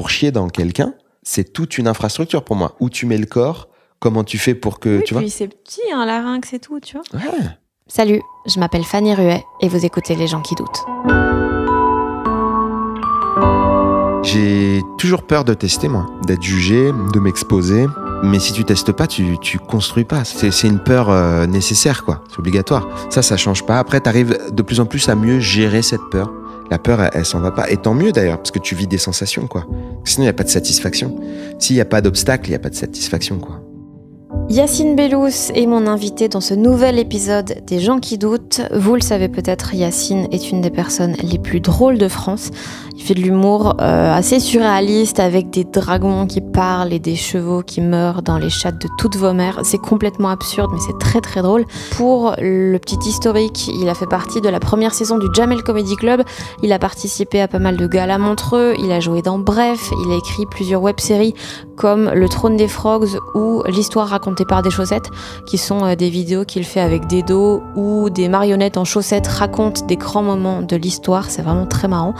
pour chier dans quelqu'un, c'est toute une infrastructure pour moi. Où tu mets le corps, comment tu fais pour que... Oui, tu vois. puis c'est petit, un larynx et tout, tu vois. Ouais. Salut, je m'appelle Fanny Ruet et vous écoutez Les gens qui doutent. J'ai toujours peur de tester, moi, d'être jugé, de m'exposer. Mais si tu testes pas, tu construis pas. C'est une peur nécessaire, quoi. C'est obligatoire. Ça change pas. Après, t'arrives de plus en plus à mieux gérer cette peur. La peur, elle s'en va pas. Et tant mieux, d'ailleurs, parce que tu vis des sensations, quoi. Sinon, il n'y a pas de satisfaction. S'il n'y a pas d'obstacle, il n'y a pas de satisfaction, quoi. Yacine Bellous est mon invité dans ce nouvel épisode des gens qui doutent. Vous le savez peut-être, Yacine est une des personnes les plus drôles de France. Il fait de l'humour assez surréaliste avec des dragons qui parlent et des chevaux qui meurent dans les chattes de toutes vos mères. C'est complètement absurde mais c'est très très drôle. Pour le petit historique, il a fait partie de la première saison du Jamel Comedy Club. Il a participé à pas mal de galas Montreux. Il a joué dans Bref. Il a écrit plusieurs web-séries comme Le Trône des Frogs ou L'Histoire racontée par des chaussettes, qui sont des vidéos qu'il fait avec des dos où des marionnettes en chaussettes racontent des grands moments de l'histoire. C'est vraiment très marrant.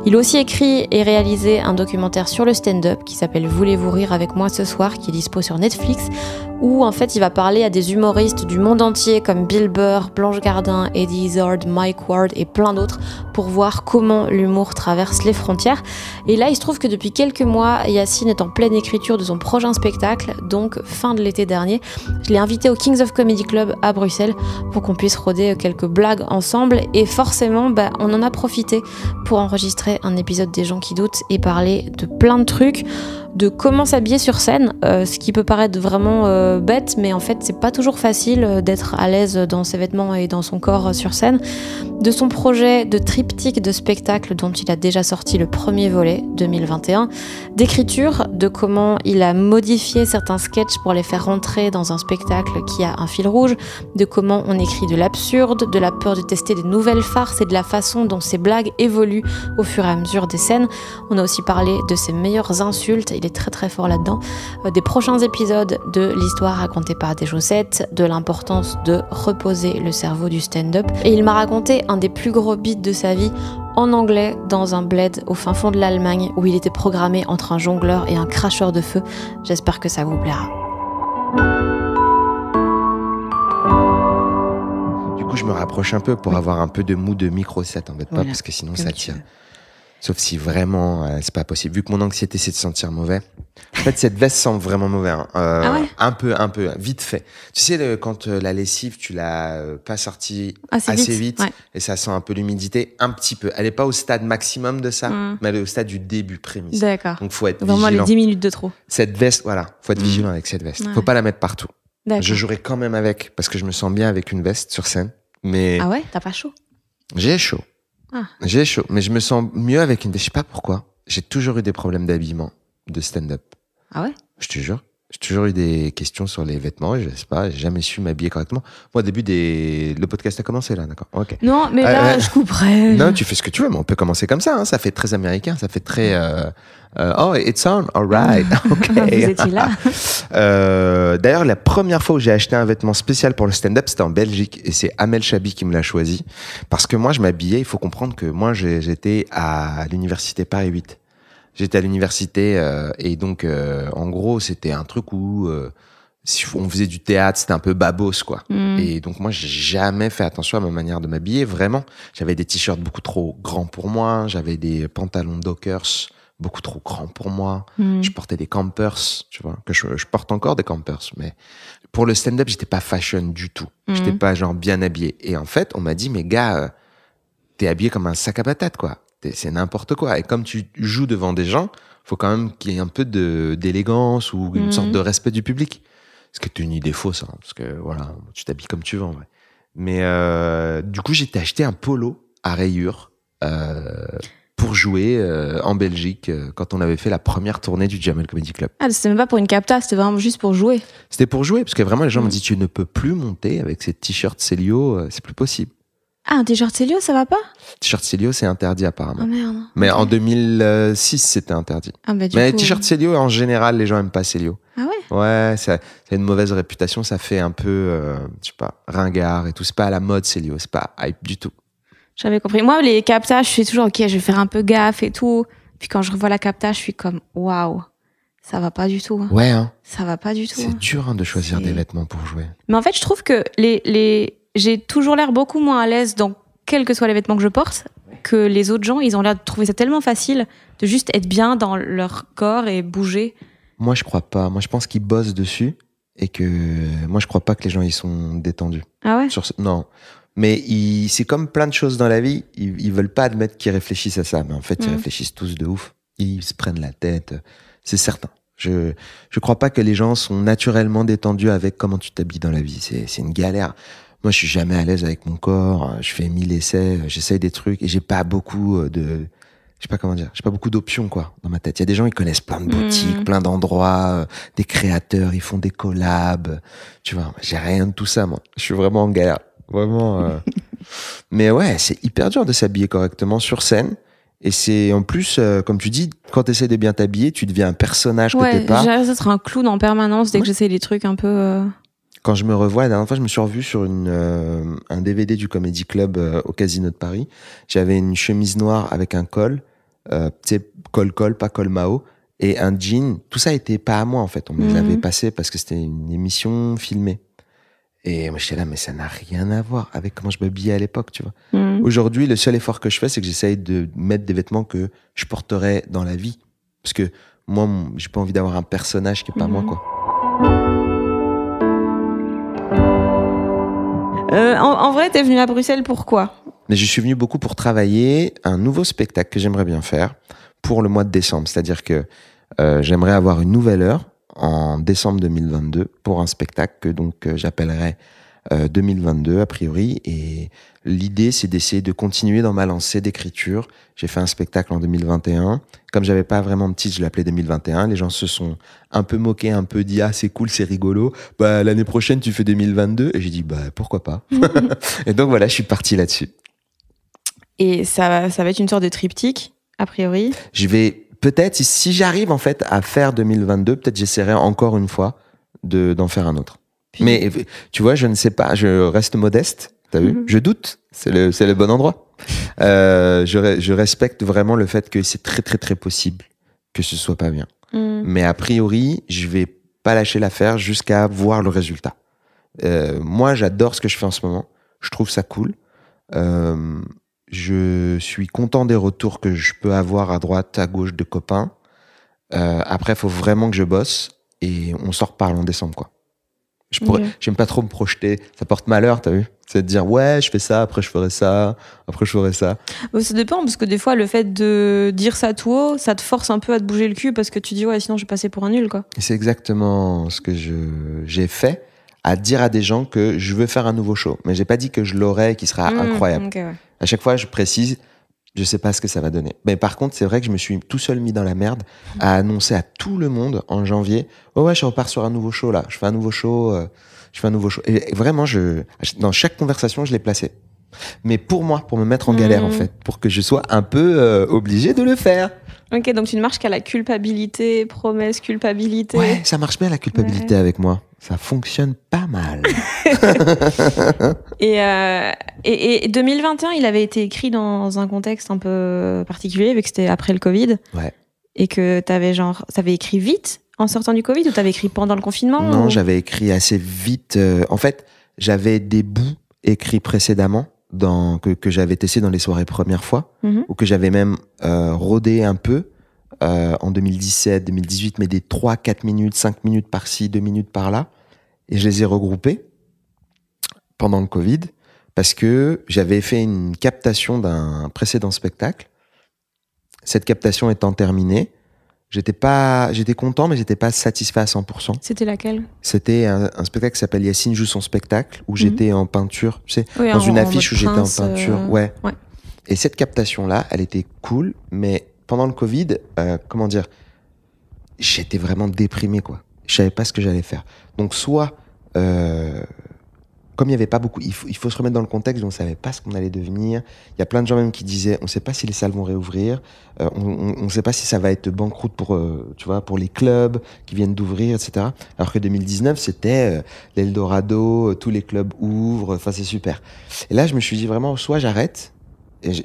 Il a aussi écrit et réalisé un documentaire sur le stand-up qui s'appelle Voulez-vous rire avec moi ce soir, qui est dispo sur Netflix, où en fait il va parler à des humoristes du monde entier comme Bill Burr, Blanche Gardin, Eddie Izzard, Mike Ward et plein d'autres pour voir comment l'humour traverse les frontières. Et là il se trouve que depuis quelques mois, Yacine est en pleine écriture de son prochain spectacle, donc fin de l'été dernier. Je l'ai invité au Kings of Comedy Club à Bruxelles pour qu'on puisse rôder quelques blagues ensemble et forcément on en a profité pour enregistrer un épisode des gens qui doutent et parler de plein de trucs, de comment s'habiller sur scène, ce qui peut paraître vraiment bête, mais en fait c'est pas toujours facile d'être à l'aise dans ses vêtements et dans son corps sur scène, de son projet de triptyque de spectacle dont il a déjà sorti le premier volet 2021, d'écriture, de comment il a modifié certains sketchs pour les faire rentrer dans un spectacle qui a un fil rouge, de comment on écrit de l'absurde, de la peur de tester de nouvelles farces et de la façon dont ses blagues évoluent au fur et à mesure des scènes. On a aussi parlé de ses meilleures insultes, il est très très fort là-dedans, des prochains épisodes de l'histoire racontée par des chaussettes, de l'importance de reposer le cerveau du stand-up. Et il m'a raconté un des plus gros beats de sa vie en anglais dans un bled au fin fond de l'Allemagne où il était programmé entre un jongleur et un cracheur de feu. J'espère que ça vous plaira. Du coup, je me rapproche un peu pour avoir un peu de mou de micro, ça t'embête pas parce que sinon ça tire. Sauf si vraiment, c'est pas possible. Vu que mon anxiété, c'est de sentir mauvais. En fait, cette veste sent vraiment mauvais. Hein. Ah ouais? Un peu, vite fait. Tu sais, quand la lessive, tu l'as pas sortie assez vite ouais. Et ça sent un peu l'humidité, un petit peu. Elle est pas au stade maximum de ça, mais elle est au stade du début prémisse. D'accord. Donc, faut être vraiment vigilant. Les 10 minutes de trop. Cette veste, voilà, faut être vigilant avec cette veste. Ouais. Faut pas la mettre partout. D'accord. Je jouerai quand même avec, parce que je me sens bien avec une veste sur scène. Mais Ah ouais? T'as pas chaud? j'ai chaud. J'ai chaud, mais je me sens mieux avec une veste. Je sais pas pourquoi. J'ai toujours eu des problèmes d'habillement, de stand-up. Ah ouais? Je te jure. J'ai toujours eu des questions sur les vêtements. Je sais pas, j'ai jamais su m'habiller correctement. Moi, au début le podcast a commencé là, d'accord. Ok. Non, mais là, je couperais. Non, tu fais ce que tu veux, mais on peut commencer comme ça. Hein. Ça fait très américain, ça fait très. Oh, it's on, alright. Ok. Vous étiez là. D'ailleurs, la première fois où j'ai acheté un vêtement spécial pour le stand-up, c'était en Belgique, et c'est Amel Chabi qui me l'a choisi. Parce que moi, je m'habillais. Il faut comprendre que moi, j'étais à l'université Paris 8. J'étais à l'université et donc en gros c'était un truc où si on faisait du théâtre c'était un peu babos quoi. Et donc moi j'ai jamais fait attention à ma manière de m'habiller vraiment. J'avais des t-shirts beaucoup trop grands pour moi, j'avais des pantalons Dockers beaucoup trop grands pour moi. Je portais des campers, tu vois, que je porte encore des campers, mais pour le stand-up j'étais pas fashion du tout. J'étais pas genre bien habillé. Et en fait on m'a dit mais gars t'es habillé comme un sac à patates quoi. C'est n'importe quoi. Et comme tu joues devant des gens, faut quand même qu'il y ait un peu d'élégance ou une sorte de respect du public. Ce qui est une idée fausse, hein, parce que voilà, tu t'habilles comme tu veux en vrai. Mais du coup, j'ai acheté un polo à rayures pour jouer en Belgique quand on avait fait la première tournée du Jamel Comedy Club. Ah, c'était même pas pour une capta, c'était vraiment juste pour jouer. C'était pour jouer, parce que vraiment les gens m'ont dit tu ne peux plus monter avec ces t-shirts Célio, c'est plus possible. Ah, un t-shirt Célio, ça va pas? T-shirt Célio, c'est interdit apparemment. Oh merde. Mais okay. En 2006, c'était interdit. Ah bah, mais t-shirt Célio, en général, les gens aiment pas Célio. Ah ouais? Ouais, ça a une mauvaise réputation, ça fait un peu, je sais pas, ringard et tout. C'est pas à la mode Célio, c'est pas hype du tout. J'avais compris. Moi, les captas, je suis toujours, ok, je vais faire un peu gaffe et tout. Puis quand je revois la capta, je suis comme waouh, ça va pas du tout. Hein. Ouais, hein. Ça va pas du tout. C'est dur de choisir des vêtements pour jouer. Mais en fait, je trouve que j'ai toujours l'air beaucoup moins à l'aise dans quels que soient les vêtements que je porte que les autres gens. Ils ont l'air de trouver ça tellement facile de juste être bien dans leur corps et bouger. Moi, je crois pas. Moi, je pense qu'ils bossent dessus et que moi, je crois pas que les gens ils sont détendus. Ah ouais? Non. Mais c'est comme plein de choses dans la vie. Ils veulent pas admettre qu'ils réfléchissent à ça. Mais en fait, ils réfléchissent tous de ouf. Ils se prennent la tête. C'est certain. Je crois pas que les gens sont naturellement détendus avec comment tu t'habilles dans la vie. C'est une galère. Moi, je suis jamais à l'aise avec mon corps. Je fais 1000 essais. J'essaye des trucs et j'ai pas beaucoup je sais pas comment dire. J'ai pas beaucoup d'options, quoi, dans ma tête. Il y a des gens, ils connaissent plein de boutiques, plein d'endroits, des créateurs, ils font des collabs. Tu vois, j'ai rien de tout ça, moi. Je suis vraiment en galère. Vraiment. Mais ouais, c'est hyper dur de s'habiller correctement sur scène. Et c'est, en plus, comme tu dis, quand tu essaies de bien t'habiller, tu deviens un personnage que t'es pas. Ouais, j'ai d'être un clown en permanence dès que j'essaie des trucs un peu... Quand je me revois, la dernière fois, je me suis revu sur un DVD du Comedy Club au Casino de Paris. J'avais une chemise noire avec un col, tu sais, col, pas col Mao, et un jean. Tout ça était pas à moi, en fait. On me l'avait passé parce que c'était une émission filmée. Et moi, j'étais là, mais ça n'a rien à voir avec comment je m'habillais à l'époque, tu vois. Aujourd'hui, le seul effort que je fais, c'est que j'essaye de mettre des vêtements que je porterais dans la vie. Parce que moi, j'ai pas envie d'avoir un personnage qui est pas moi, quoi. En vrai, t'es venu à Bruxelles pourquoi? Mais je suis venu beaucoup pour travailler un nouveau spectacle que j'aimerais bien faire pour le mois de décembre. C'est-à-dire que j'aimerais avoir une nouvelle heure en décembre 2022 pour un spectacle que donc j'appellerais 2022 a priori. Et l'idée, c'est d'essayer de continuer dans ma lancée d'écriture. J'ai fait un spectacle en 2021. Comme j'avais pas vraiment de titre, je l'appelais 2021. Les gens se sont un peu moqués, un peu dit « Ah, c'est cool, c'est rigolo. Bah, l'année prochaine, tu fais 2022. » Et j'ai dit « Bah, pourquoi pas ?» Et donc voilà, je suis parti là-dessus. Et ça va être une sorte de triptyque, a priori. Je vais peut-être, si j'arrive en fait à faire 2022, peut-être j'essaierai encore une fois d'en faire un autre. Puis... Mais tu vois, je ne sais pas, je reste modeste, t'as vu? Je doute, c'est le bon endroit. Je respecte vraiment le fait que c'est très très très possible que ce soit pas bien. Mais a priori, je vais pas lâcher l'affaire jusqu'à voir le résultat. Moi, j'adore ce que je fais en ce moment. Je trouve ça cool. Je suis content des retours que je peux avoir à droite, à gauche de copains. Après, il faut vraiment que je bosse et on s'en reparle en décembre, quoi. J'aime pas trop me projeter. Ça porte malheur, t'as vu? C'est de dire, ouais, je fais ça, après je ferai ça, après je ferai ça. Ça dépend, parce que des fois, le fait de dire ça tout haut, ça te force un peu à te bouger le cul parce que tu dis, ouais, sinon je vais passer pour un nul, quoi. Et c'est exactement ce que j'ai fait, à dire à des gens que je veux faire un nouveau show. Mais j'ai pas dit que je l'aurais et qu'il sera incroyable. Okay, ouais. À chaque fois, je précise, je sais pas ce que ça va donner. Mais par contre, c'est vrai que je me suis tout seul mis dans la merde à annoncer à tout le monde en janvier, ouais, je repars sur un nouveau show là. Je fais un nouveau show. Et vraiment, dans chaque conversation, je l'ai placé. Mais pour moi, pour me mettre en galère en fait, pour que je sois un peu obligé de le faire. Ok, donc tu ne marches qu'à la culpabilité, promesse, culpabilité. Ouais, ça marche bien la culpabilité avec moi. Ça fonctionne pas mal. Et 2021, il avait été écrit dans un contexte un peu particulier, vu que c'était après le Covid. Ouais. Et que t'avais écrit vite en sortant du Covid ou t'avais écrit pendant le confinement? Non, j'avais écrit assez vite. En fait, j'avais des bouts écrits précédemment que j'avais testé dans les soirées première fois, ou que j'avais même rodé un peu en 2017, 2018, mais des 3-4 minutes, 5 minutes par-ci, 2 minutes par-là. Et je les ai regroupés pendant le Covid parce que j'avais fait une captation d'un précédent spectacle. Cette captation étant terminée, j'étais content, mais j'étais pas satisfait à 100%. C'était laquelle? C'était un spectacle qui s'appelle Yacine joue son spectacle, où j'étais en peinture, tu sais, dans une affiche où j'étais en peinture. Ouais. Et cette captation-là, elle était cool, mais pendant le Covid, comment dire, j'étais vraiment déprimé, quoi. Je savais pas ce que j'allais faire. Donc soit, comme il y avait pas beaucoup, il faut se remettre dans le contexte, on savait pas ce qu'on allait devenir. Il y a plein de gens même qui disaient, on sait pas si les salles vont réouvrir, on sait pas si ça va être banqueroute pour, tu vois, pour les clubs qui viennent d'ouvrir, etc. Alors que 2019, c'était l'Eldorado, tous les clubs ouvrent, enfin c'est super. Et là, je me suis dit vraiment, soit j'arrête,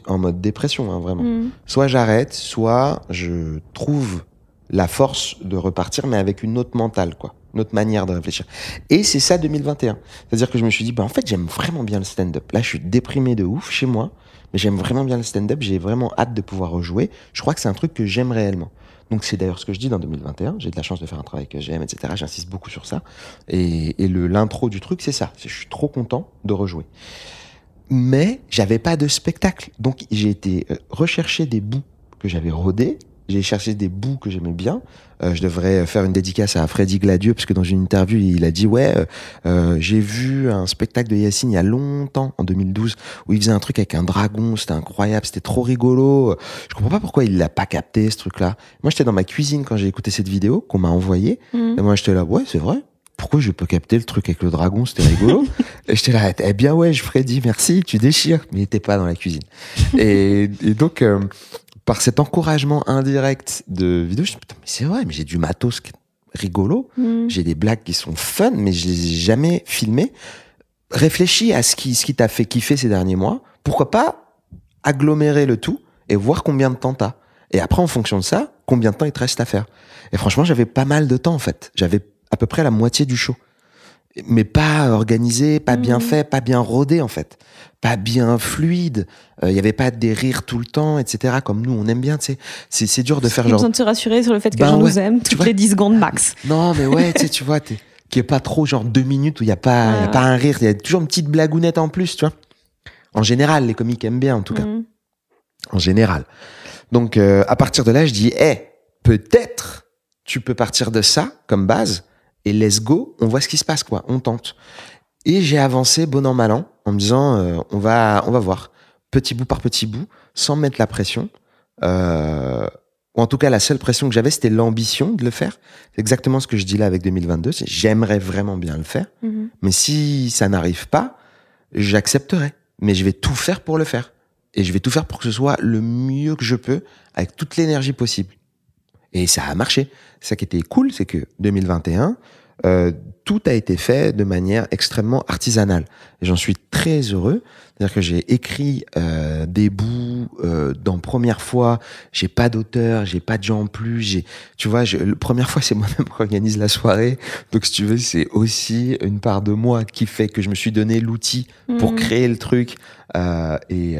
en mode dépression, hein, vraiment. Soit j'arrête, soit je trouve la force de repartir, mais avec une autre mentale, quoi. Une autre manière de réfléchir. Et c'est ça 2021. C'est-à-dire que je me suis dit, en fait, j'aime vraiment bien le stand-up. Là, je suis déprimé de ouf chez moi, mais j'aime vraiment bien le stand-up. J'ai vraiment hâte de pouvoir rejouer. Je crois que c'est un truc que j'aime réellement. Donc, c'est d'ailleurs ce que je dis dans 2021. J'ai de la chance de faire un travail que j'aime, etc. J'insiste beaucoup sur ça. Et l'intro du truc, c'est ça. Je suis trop content de rejouer. Mais j'avais pas de spectacle. Donc, j'ai été rechercher des bouts que j'avais rodés. J'ai cherché des bouts que j'aimais bien. Je devrais faire une dédicace à Freddy Gladieux, parce que dans une interview, il a dit j'ai vu un spectacle de Yacine il y a longtemps, en 2012, où il faisait un truc avec un dragon, c'était incroyable, c'était trop rigolo. Je comprends pas pourquoi il l'a pas capté, ce truc-là. Moi, j'étais dans ma cuisine quand j'ai écouté cette vidéo qu'on m'a envoyée, et moi, j'étais là, ouais, c'est vrai. Pourquoi je peux capter le truc avec le dragon, c'était rigolo. Et j'étais là, eh bien ouais, Freddy, merci, tu déchires. Mais il était pas dans la cuisine. Et donc, par cet encouragement indirect de vidéo, je me dis, putain, mais c'est vrai, mais j'ai du matos rigolo, j'ai des blagues qui sont fun, mais je les ai jamais filmées. Réfléchis à ce qui t'a fait kiffer ces derniers mois. Pourquoi pas agglomérer le tout et voir combien de temps t'as. Et après, en fonction de ça, combien de temps il te reste à faire. Et franchement, j'avais pas mal de temps, en fait. J'avais à peu près la moitié du show. Mais pas organisé, pas bien fait, pas bien rodé, en fait. Pas bien fluide. Il y avait pas des rires tout le temps, etc. Comme nous, on aime bien, tu sais. C'est dur de faire genre... besoin de se rassurer sur le fait que les gens nous aiment toutes les 10 secondes max. Non, mais ouais, tu vois, qu'il n'y ait pas trop genre 2 minutes où il n'y a pas un rire. Il y a toujours une petite blagounette en plus, tu vois. En général, les comiques aiment bien, en tout cas. En général. Donc, à partir de là, je dis, peut-être tu peux partir de ça comme base et let's go, on voit ce qui se passe, quoi. On tente. Et j'ai avancé bon an, mal an, en me disant, on va voir, petit bout par petit bout, sans mettre la pression. Ou en tout cas, la seule pression que j'avais, c'était l'ambition de le faire. C'est exactement ce que je dis là avec 2022, c'est j'aimerais vraiment bien le faire. Mais si ça n'arrive pas, j'accepterai. Mais je vais tout faire pour le faire. Et je vais tout faire pour que ce soit le mieux que je peux, avec toute l'énergie possible. Et ça a marché. Ça qui était cool, c'est que 2021, tout a été fait de manière extrêmement artisanale. Et j'en suis très heureux. C'est-à-dire que j'ai écrit des bouts dans première fois. J'ai pas d'auteur, j'ai pas de gens en plus. Tu vois, la première fois, c'est moi-même qui organise la soirée. Donc, si tu veux, c'est aussi une part de moi qui fait que je me suis donné l'outil pour créer le truc. Et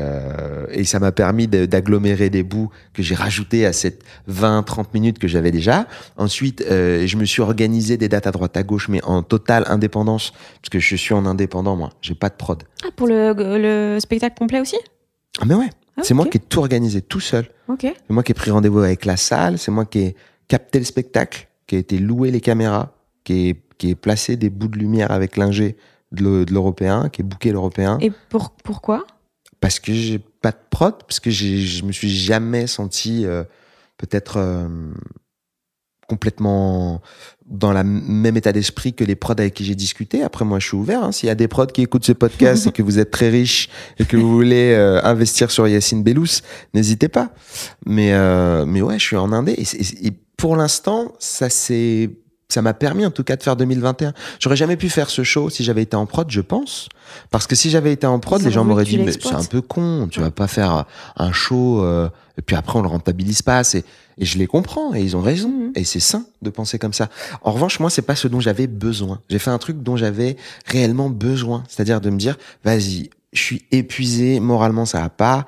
ça m'a permis d'agglomérer des bouts que j'ai rajoutés à cette 20-30 minutes que j'avais déjà. Ensuite, je me suis organisé des dates à droite à gauche, mais en totale indépendance, parce que je suis en indépendant, moi. J'ai pas de prod. Ah, pour le spectacle complet aussi? Ah, mais ouais. C'est moi qui ai tout organisé tout seul. C'est moi qui ai pris rendez-vous avec la salle. C'est moi qui ai capté le spectacle, qui a été loué les caméras, qui ai placé des bouts de lumière avec l'ingé de l'européen, qui est booké l'européen. Et pourquoi? Parce que j'ai pas de prod, parce que je me suis jamais senti peut-être complètement dans le même état d'esprit que les prods avec qui j'ai discuté. Après, moi, je suis ouvert. S'il y a des prods qui écoutent ce podcast et que vous êtes très riches et que vous voulez investir sur Yacine Bellous, n'hésitez pas. Mais ouais, je suis en indé. Et pour l'instant, ça m'a permis en tout cas de faire 2021. J'aurais jamais pu faire ce show si j'avais été en prod, je pense. Parce que si j'avais été en prod, les gens m'auraient dit, mais c'est un peu con, tu vas pas faire un show, et puis après on le rentabilise pas. Et je les comprends, et ils ont raison. Et c'est sain de penser comme ça. En revanche, moi, c'est pas ce dont j'avais besoin. J'ai fait un truc dont j'avais réellement besoin. C'est-à-dire de me dire, vas-y, je suis épuisé, moralement ça va pas,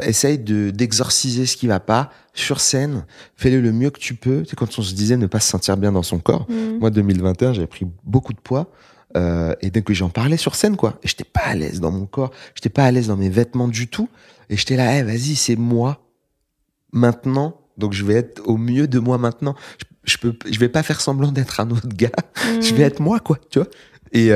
essaye d'exorciser ce qui va pas, sur scène, fais-le le mieux que tu peux. C'est quand on se disait ne pas se sentir bien dans son corps. Moi, 2021, j'avais pris beaucoup de poids, et donc j'en parlais sur scène, quoi. Et j'étais pas à l'aise dans mon corps, j'étais pas à l'aise dans mes vêtements du tout, et j'étais là, vas-y, c'est moi, maintenant, donc je vais être au mieux de moi maintenant. Je vais pas faire semblant d'être un autre gars, je vais être moi, quoi, tu vois. Et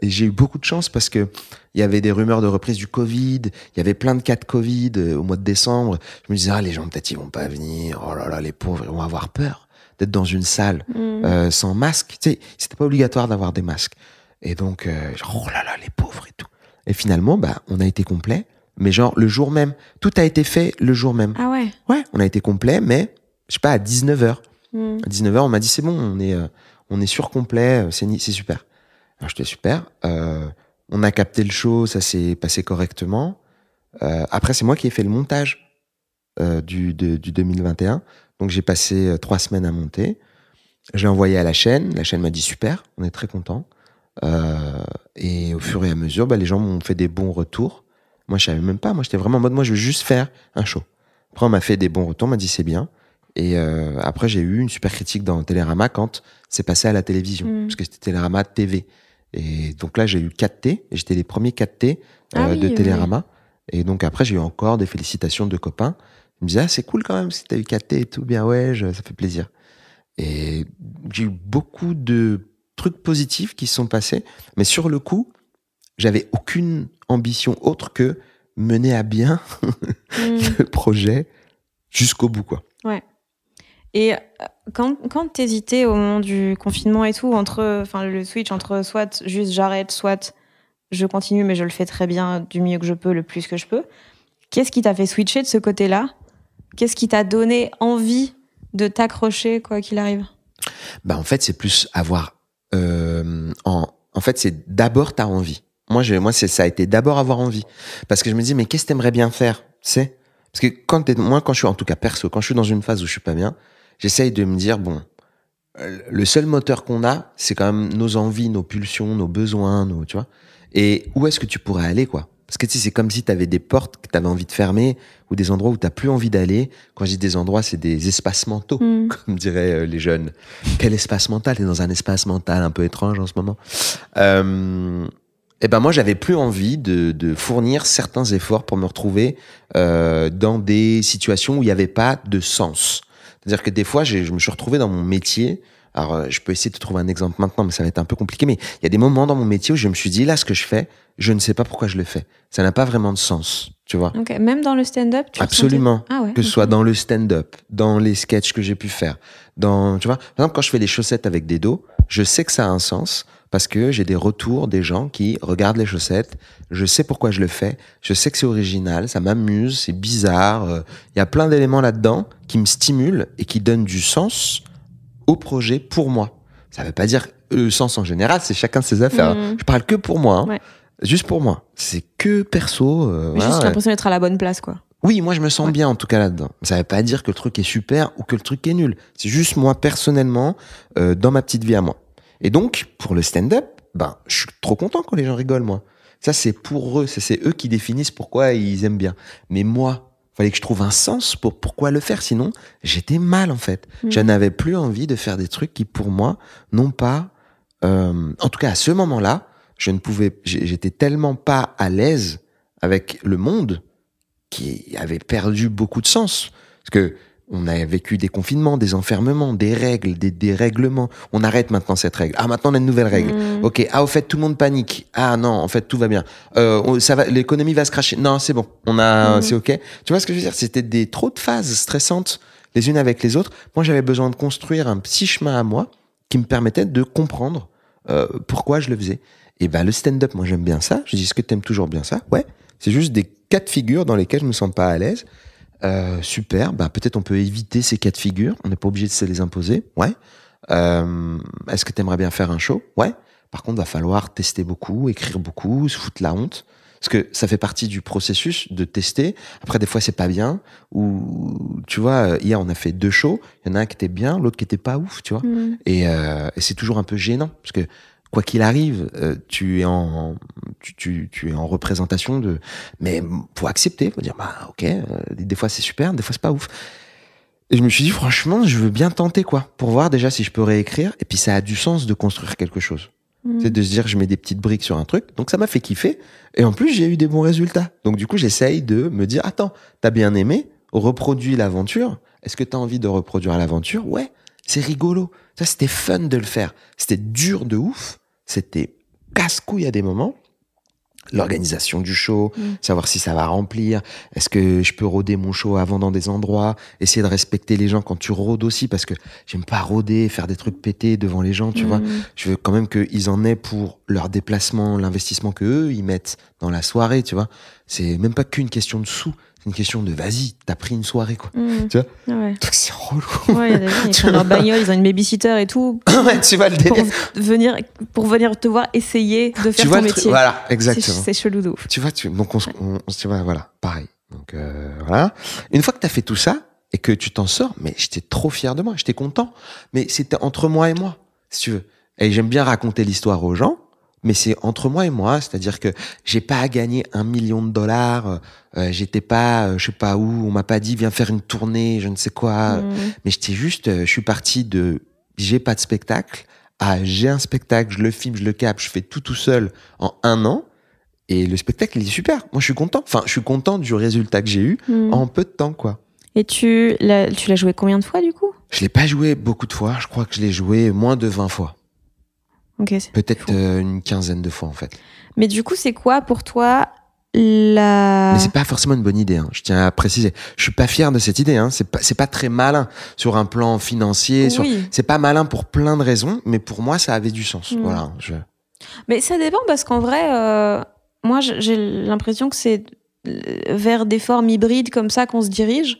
j'ai eu beaucoup de chance parce que il y avait des rumeurs de reprise du Covid, il y avait plein de cas de Covid au mois de décembre. Je me disais, les gens peut-être ils vont pas venir, oh là là, les pauvres, ils vont avoir peur d'être dans une salle sans masque. Tu sais, c'était pas obligatoire d'avoir des masques. Et donc, oh là là, les pauvres et tout. Et finalement, on a été complet, mais genre le jour même. Tout a été fait le jour même. Ah ouais? Ouais, on a été complet, mais je sais pas, à 19h. À 19h, on m'a dit, c'est bon, on est sur complet, c'est super. Alors j'étais super. On a capté le show, ça s'est passé correctement. Après, c'est moi qui ai fait le montage du 2021. Donc, j'ai passé 3 semaines à monter. J'ai envoyé à la chaîne. La chaîne m'a dit super, on est très content. Et au fur et à mesure, les gens m'ont fait des bons retours. Moi, je savais même pas. Moi, j'étais vraiment en mode, moi, je veux juste faire un show. Après, on m'a fait des bons retours, on m'a dit c'est bien. Et après, j'ai eu une super critique dans Télérama quand c'est passé à la télévision. Parce que c'était Télérama TV. Et donc là, j'ai eu 4T. Et j'étais les premiers 4T de Télérama. Oui. Et donc après, j'ai eu encore des félicitations de copains. Ils me disaient, c'est cool quand même, si t'as eu 4T et tout. Bien, ouais, ça fait plaisir. Et j'ai eu beaucoup de trucs positifs qui se sont passés. Mais sur le coup, j'avais aucune ambition autre que mener à bien le projet jusqu'au bout, quoi. Ouais. Et quand t'hésitais au moment du confinement et tout, le switch entre soit juste j'arrête, soit je continue mais je le fais très bien, du mieux que je peux, le plus que je peux, qu'est-ce qui t'a fait switcher de ce côté-là ? Qu'est-ce qui t'a donné envie de t'accrocher quoi qu'il arrive ? En fait, c'est plus avoir... en fait, c'est d'abord t'as envie. Moi, ça a été d'abord avoir envie. Parce que je me dis, mais qu'est-ce que t'aimerais bien faire ? C'est parce que quand je suis, en tout cas perso, quand je suis dans une phase où je suis pas bien, j'essaye de me dire, le seul moteur qu'on a, c'est quand même nos envies, nos pulsions, nos besoins, tu vois. Et où est-ce que tu pourrais aller, quoi ? Parce que tu sais, c'est comme si tu avais des portes que tu avais envie de fermer ou des endroits où tu n'as plus envie d'aller. Quand je dis des endroits, c'est des espaces mentaux, comme diraient les jeunes. Quel espace mental ? Tu es dans un espace mental un peu étrange en ce moment. Moi, j'avais plus envie de fournir certains efforts pour me retrouver dans des situations où il n'y avait pas de sens. C'est-à-dire que des fois, je me suis retrouvé dans mon métier. Alors, je peux essayer de trouver un exemple maintenant, mais ça va être un peu compliqué. Mais il y a des moments dans mon métier où je me suis dit, là, ce que je fais, je ne sais pas pourquoi je le fais. Ça n'a pas vraiment de sens, tu vois. Okay. Même dans le stand-up, Absolument. Que ce soit dans le stand-up, dans les sketchs que j'ai pu faire. Tu vois, par exemple, quand je fais les chaussettes avec des dos, je sais que ça a un sens parce que j'ai des retours des gens qui regardent les chaussettes. Je sais pourquoi je le fais. Je sais que c'est original, ça m'amuse, c'est bizarre. Il y a plein d'éléments là-dedans qui me stimulent et qui donnent du sens au projet pour moi. Ça ne veut pas dire le sens en général, c'est chacun de ses affaires. Je parle que pour moi. Ouais. Juste pour moi. C'est que perso. Juste l'impression d'être à la bonne place, quoi. Oui, moi je me sens bien en tout cas là-dedans. Ça ne veut pas dire que le truc est super ou que le truc est nul. C'est juste moi personnellement, dans ma petite vie à moi. Et donc, pour le stand-up, je suis trop content quand les gens rigolent, moi. Ça, c'est pour eux. C'est eux qui définissent pourquoi ils aiment bien. Mais moi, fallait que je trouve un sens pour pourquoi le faire. Sinon, j'étais mal, en fait. Je n'avais plus envie de faire des trucs qui, pour moi, n'ont pas... en tout cas, à ce moment-là, j'étais tellement pas à l'aise avec le monde qui avait perdu beaucoup de sens. Parce que on a vécu des confinements, des enfermements, des règles, des dérèglements. On arrête maintenant cette règle. Ah, maintenant on a une nouvelle règle. Ok. Ah, au fait, tout le monde panique. Ah non, en fait, tout va bien. Ça va, l'économie va se cracher. Non, c'est bon. C'est ok. Tu vois ce que je veux dire ? C'était trop de phases stressantes les unes avec les autres. Moi, j'avais besoin de construire un petit chemin à moi qui me permettait de comprendre pourquoi je le faisais. Et le stand-up, moi, j'aime bien ça. Je dis, est-ce que t'aimes toujours bien ça ? Ouais. C'est juste des cas de figure dans lesquels je me sens pas à l'aise. Super, peut-être on peut éviter ces cas de figure, on n'est pas obligé de se les imposer, ouais. Est-ce que t'aimerais bien faire un show ? Ouais. Par contre, va falloir tester beaucoup, écrire beaucoup, se foutre la honte, parce que ça fait partie du processus de tester. Après, des fois, c'est pas bien, ou tu vois, hier, on a fait 2 shows, il y en a un qui était bien, l'autre qui était pas ouf, tu vois. Et c'est toujours un peu gênant, parce que quoi qu'il arrive, tu es en représentation de, mais faut accepter, faut dire ok, des fois c'est super, des fois c'est pas ouf. Et je me suis dit franchement, je veux bien tenter quoi, pour voir déjà si je peux réécrire. Et puis ça a du sens de construire quelque chose. C'est de se dire je mets des petites briques sur un truc, donc ça m'a fait kiffer. Et en plus j'ai eu des bons résultats. Donc du coup j'essaye de me dire attends, t'as bien aimé, reproduis l'aventure. Est-ce que t'as envie de reproduire l'aventure ? Ouais, c'est rigolo. Ça c'était fun de le faire. C'était dur de ouf. C'était casse-couille à des moments. L'organisation du show, savoir si ça va remplir, est-ce que je peux rôder mon show avant dans des endroits, essayer de respecter les gens quand tu rôdes aussi, parce que j'aime pas rôder, faire des trucs pétés devant les gens, tu vois. Je veux quand même qu'ils en aient pour leur déplacement, l'investissement que eux ils mettent dans la soirée, tu vois. C'est même pas qu'une question de sous, C'est une question de vas-y, t'as pris une soirée, quoi. Tu vois? Ouais. Donc c'est relou. Ouais, il y a des gens, ils prennent leur bagnole, ils ont une babysitter et tout. Ouais, tu vois le délire. Pour venir te voir essayer de faire Tu vois ton le métier. truc, voilà, exactement. C'est chelou de ouf. Tu vois, donc on se dit, voilà, pareil. Donc voilà. Une fois que t'as fait tout ça et que tu t'en sors, mais j'étais trop fier de moi, j'étais content. Mais c'était entre moi et moi, si tu veux. Et j'aime bien raconter l'histoire aux gens, mais c'est entre moi et moi, c'est-à-dire que j'ai pas à gagner $1 million. J'étais pas, je sais pas où, on m'a pas dit viens faire une tournée, je ne sais quoi. Mais j'étais juste, je suis parti de j'ai pas de spectacle à j'ai un spectacle, je le filme, je le capte, je fais tout seul en 1 an. Et le spectacle, il est super. Moi, je suis content. Enfin, je suis content du résultat que j'ai eu en peu de temps, quoi. Et tu l'as joué combien de fois, du coup? Je l'ai pas joué beaucoup de fois. Je crois que je l'ai joué moins de 20 fois. Ok. Peut-être une quinzaine de fois, en fait. Mais du coup, c'est quoi pour toi la... Mais c'est pas forcément une bonne idée, hein. Je tiens à préciser. Je suis pas fier de cette idée, hein. C'est pas très malin sur un plan financier. Oui. C'est pas malin pour plein de raisons, mais pour moi, ça avait du sens. Voilà. Mais ça dépend parce qu'en vrai, moi, j'ai l'impression que c'est vers des formes hybrides comme ça qu'on se dirige.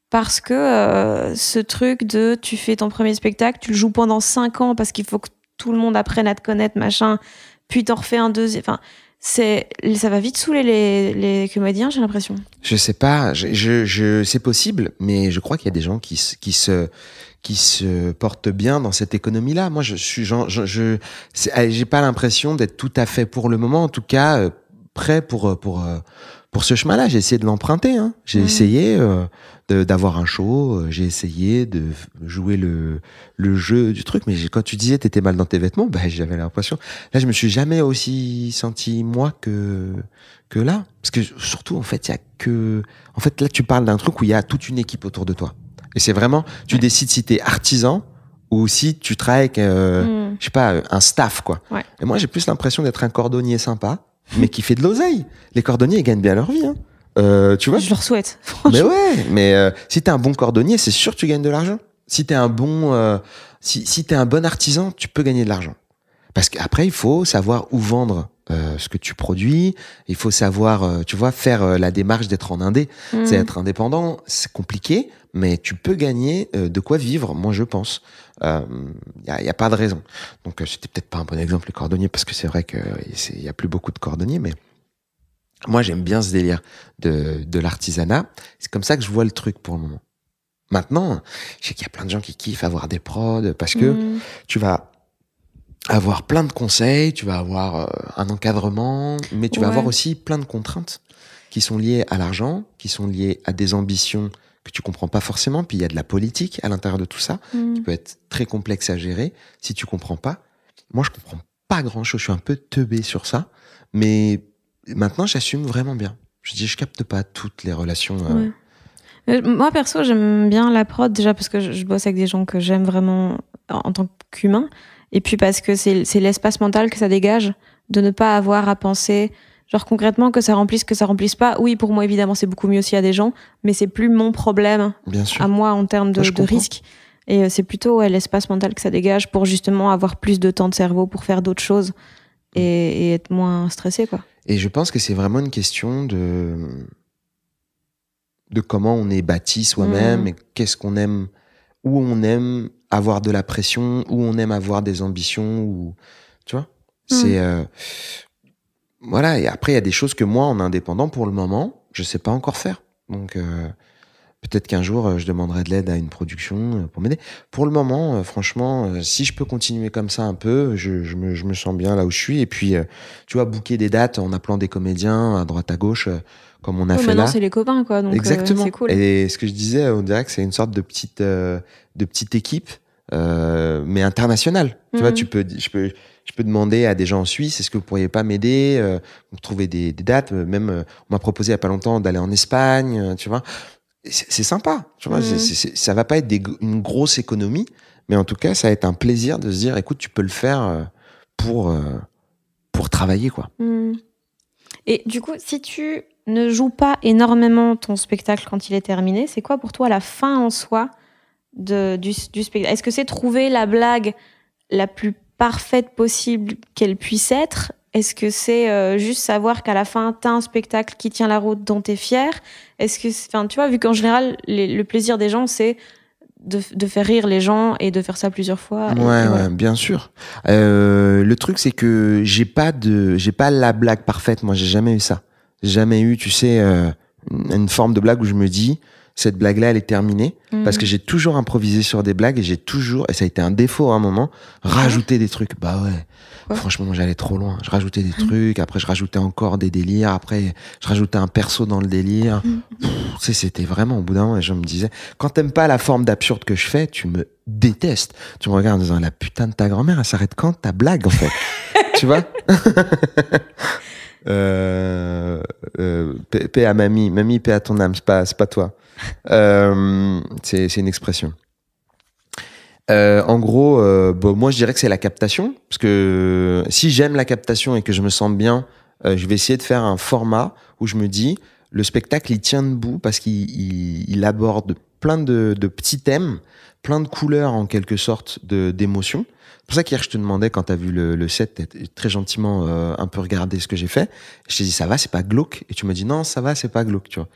Parce que ce truc de tu fais ton premier spectacle, tu le joues pendant 5 ans parce qu'il faut que tout le monde apprenne à te connaître, machin, puis t'en refais un deuxième. Enfin, ça va vite saouler les comédiens, j'ai l'impression. Je sais pas, c'est possible, mais je crois qu'il y a des gens qui se portent bien dans cette économie-là. Moi, j'ai pas l'impression d'être tout à fait pour le moment, en tout cas, prêt pour ce chemin-là. J'ai essayé de l'emprunter, hein. J'ai essayé d'avoir un show, j'ai essayé de jouer le jeu du truc, mais quand tu disais t'étais mal dans tes vêtements, bah j'avais l'impression. Là, je me suis jamais aussi senti moi que là, parce que surtout en fait là tu parles d'un truc où il y a toute une équipe autour de toi, et c'est vraiment tu décides si t'es artisan ou si tu travailles avec je sais pas, un staff, quoi. Ouais. Et moi j'ai plus l'impression d'être un cordonnier sympa mais qui fait de l'oseille. Les cordonniers ils gagnent bien leur vie, hein. Tu vois, je leur souhaite, franchement. Mais ouais, mais si t'es un bon cordonnier, c'est sûr que tu gagnes de l'argent. Si t'es un bon, si t'es un bon artisan, tu peux gagner de l'argent. Parce qu'après, il faut savoir où vendre ce que tu produis. Il faut savoir, tu vois, faire la démarche d'être en indé. C'est être indépendant, c'est compliqué, mais tu peux gagner de quoi vivre. Moi, je pense. Y a pas de raison. Donc, c'était peut-être pas un bon exemple les cordonniers, parce que c'est vrai que y a plus beaucoup de cordonniers, mais moi, j'aime bien ce délire de l'artisanat. C'est comme ça que je vois le truc pour le moment. Maintenant, je sais qu'il y a plein de gens qui kiffent avoir des prods parce que tu vas avoir plein de conseils, tu vas avoir un encadrement, mais tu vas avoir aussi plein de contraintes qui sont liées à l'argent, qui sont liées à des ambitions que tu comprends pas forcément. Puis il y a de la politique à l'intérieur de tout ça qui peut être très complexe à gérer si tu comprends pas. Moi, je comprends pas grand-chose. Je suis un peu teubé sur ça, mais maintenant, j'assume vraiment bien. Je dis, je capte pas toutes les relations. Moi, perso, j'aime bien la prod, déjà parce que je bosse avec des gens que j'aime vraiment en tant qu'humain. Et puis parce que c'est l'espace mental que ça dégage, de ne pas avoir à penser, genre concrètement, que ça remplisse pas. Oui, pour moi, évidemment, c'est beaucoup mieux s'il y a des gens, mais c'est plus mon problème à moi en termes de risque. Et c'est plutôt l'espace mental que ça dégage pour justement avoir plus de temps de cerveau pour faire d'autres choses et être moins stressé, quoi. Et je pense que c'est vraiment une question de comment on est bâti soi-même et qu'est-ce qu'on aime, où on aime avoir de la pression, où on aime avoir des ambitions, ou tu vois, c'est voilà. Et après il y a des choses que moi en indépendant pour le moment je sais pas encore faire, donc peut-être qu'un jour je demanderai de l'aide à une production pour m'aider. Pour le moment franchement si je peux continuer comme ça un peu, je me sens bien là où je suis, et puis tu vois, booker des dates en appelant des comédiens à droite à gauche comme on a fait là. C'est les copains, quoi. Donc, exactement. C'est cool. Et ce que je disais, on dirait que c'est une sorte de petite équipe, mais internationale. Tu vois, je peux demander à des gens en Suisse, est-ce que vous pourriez pas m'aider pour trouver des dates. Même, on m'a proposé il y a pas longtemps d'aller en Espagne, tu vois. C'est sympa, tu vois. Ça va pas être une grosse économie, mais en tout cas, ça va être un plaisir de se dire, écoute, tu peux le faire pour travailler, quoi. Et du coup, si tu ne joues pas énormément ton spectacle quand il est terminé, c'est quoi pour toi la fin en soi du spectacle? Est-ce que c'est trouver la blague la plus parfaite possible qu'elle puisse être? Est-ce que c'est juste savoir qu'à la fin, t'as un spectacle qui tient la route, dont t'es fier? Est-ce que, enfin, tu vois, vu qu'en général, le plaisir des gens, c'est de faire rire les gens et de faire ça plusieurs fois. Ouais, bien sûr. Le truc, c'est que j'ai pas la blague parfaite. Moi, j'ai jamais eu ça. J'ai jamais eu, tu sais, une forme de blague où je me dis, cette blague-là, elle est terminée. Parce que j'ai toujours improvisé sur des blagues et j'ai toujours, et ça a été un défaut à un moment, rajouté des trucs. Bah ouais. Franchement, j'allais trop loin. Je rajoutais des trucs, après je rajoutais encore des délires, après je rajoutais un perso dans le délire. Tu sais, c'était vraiment au bout d'un moment, et je me disais, quand t'aimes pas la forme d'absurde que je fais, tu me détestes. Tu me regardes en disant, la putain de ta grand-mère, elle s'arrête quand ta blague, en fait? Tu vois? Paix à mamie. Mamie, paix à ton âme, c'est pas toi. C'est une expression. En gros, moi je dirais que c'est la captation, parce que si j'aime la captation et que je me sens bien, je vais essayer de faire un format où je me dis le spectacle il tient debout parce qu'il aborde plein de petits thèmes, plein de couleurs en quelque sorte d'émotions. C'est pour ça qu'hier je te demandais quand t'as vu le set, t'as très gentiment un peu regardé ce que j'ai fait. Je t'ai dit ça va, c'est pas glauque, et tu me dis non ça va, c'est pas glauque, tu vois.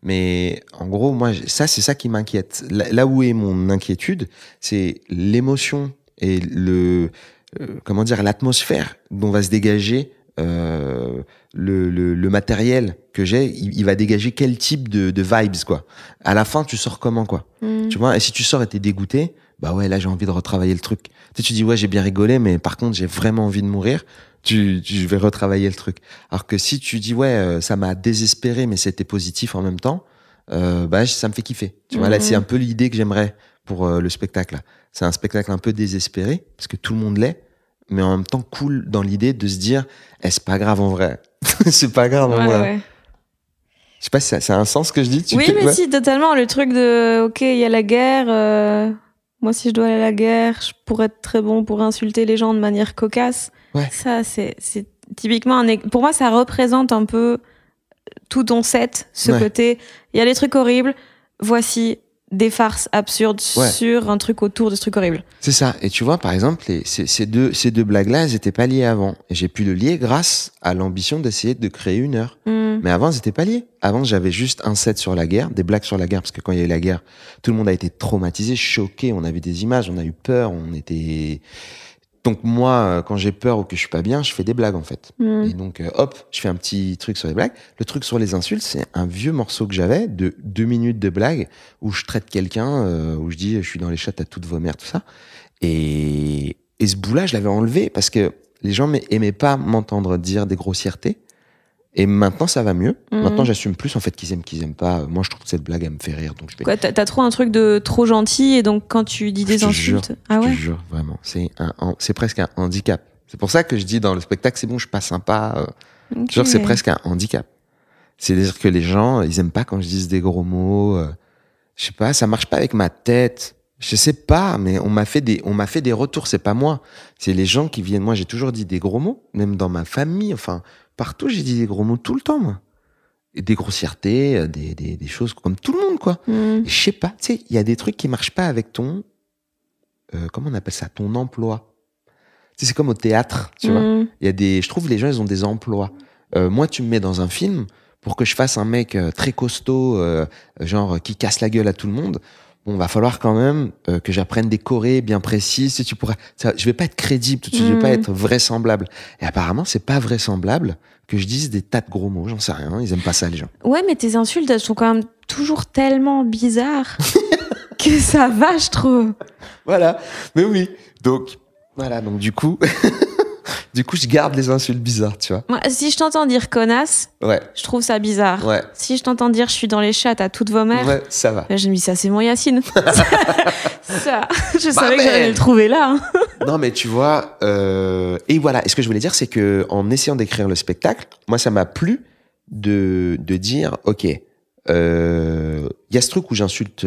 Mais en gros, moi, c'est ça qui m'inquiète. Là où est mon inquiétude, c'est l'émotion et comment dire, l'atmosphère dont va se dégager le matériel que j'ai. Il va dégager quel type de vibes, quoi. À la fin, tu sors comment, quoi. Tu vois, et si tu sors et t'es dégoûté, bah ouais, là, j'ai envie de retravailler le truc. Tu dis, ouais, j'ai bien rigolé, mais par contre, j'ai vraiment envie de mourir. Je vais retravailler le truc. Alors que si tu dis, ouais, ça m'a désespéré, mais c'était positif en même temps, bah, ça me fait kiffer. Tu vois, là, c'est un peu l'idée que j'aimerais pour le spectacle, là. C'est un spectacle un peu désespéré, parce que tout le monde l'est, mais en même temps cool dans l'idée de se dire, c'est pas grave en vrai. C'est pas grave en vrai. Ouais. Je sais pas si ça a un sens ce que je dis. Oui, mais si, totalement. Le truc de, ok, il y a la guerre, moi, si je dois aller à la guerre, je pourrais être très bon pour insulter les gens de manière cocasse. Ouais. Ça, c'est typiquement pour moi, ça représente un peu tout ton set, ce côté. Il y a des trucs horribles. Voici des farces absurdes sur un truc autour de ce truc horrible. C'est ça. Et tu vois, par exemple, ces deux blagues-là, elles étaient pas liées avant. Et j'ai pu le lier grâce à l'ambition d'essayer de créer une heure. Mais avant, elles étaient pas liées. Avant, j'avais juste un set sur la guerre, des blagues sur la guerre, parce que quand il y a eu la guerre, tout le monde a été traumatisé, choqué. On avait des images, on a eu peur, on était... Donc moi, quand j'ai peur ou que je suis pas bien, je fais des blagues en fait. Et donc hop, je fais un petit truc sur les blagues. Le truc sur les insultes, c'est un vieux morceau que j'avais de 2 minutes de blague où je traite quelqu'un, où je dis je suis dans les chattes à toutes vos mères, tout ça. Et ce bout-là, je l'avais enlevé parce que les gens aimaient pas m'entendre dire des grossièretés. Et maintenant, ça va mieux. Maintenant, j'assume plus en fait qu'ils aiment pas. Moi, je trouve que cette blague, elle me fait rire. Donc je fais... Quoi, t'as trop un truc de trop gentil et donc quand tu dis des insultes... Je te jure, vraiment. C'est presque un handicap. C'est pour ça que je dis dans le spectacle, c'est bon, je suis pas sympa. Genre, c'est presque un handicap. C'est-à-dire que les gens, ils aiment pas quand je dis des gros mots. Je sais pas, ça marche pas avec ma tête. Je sais pas, mais on m'a fait des retours. C'est pas moi. C'est les gens qui viennent. Moi, j'ai toujours dit des gros mots, même dans ma famille. Enfin, partout, j'ai dit des gros mots tout le temps, moi. Et des grossièretés, des choses comme tout le monde, quoi. Et je sais pas, tu sais, il y a des trucs qui marchent pas avec ton, comment on appelle ça, ton emploi. Tu sais, c'est comme au théâtre, tu vois. Il y a je trouve les gens, ils ont des emplois. Moi, tu me mets dans un film pour que je fasse un mec très costaud, genre qui casse la gueule à tout le monde. Bon, va falloir quand même que j'apprenne des chorés bien précises. Si tu pourrais, je vais pas être crédible tout de suite, je vais pas être vraisemblable. Et apparemment, c'est pas vraisemblable que je dise des tas de gros mots. J'en sais rien. Ils aiment pas ça, les gens. Ouais, mais tes insultes, elles sont quand même toujours tellement bizarres que ça va, je trouve. Voilà. Mais oui. Donc, voilà. Donc, du coup, je garde les insultes bizarres, tu vois. Moi, si je t'entends dire connasse, je trouve ça bizarre. Ouais. Si je t'entends dire je suis dans les chattes à toutes vos mères, ça va. Là, je me dis ça, c'est mon Yacine. ça, je savais que j'allais le trouver là. Non, mais tu vois, et voilà. Et ce que je voulais dire, c'est que en essayant d'écrire le spectacle, moi, ça m'a plu de dire, ok, il y a ce truc où j'insulte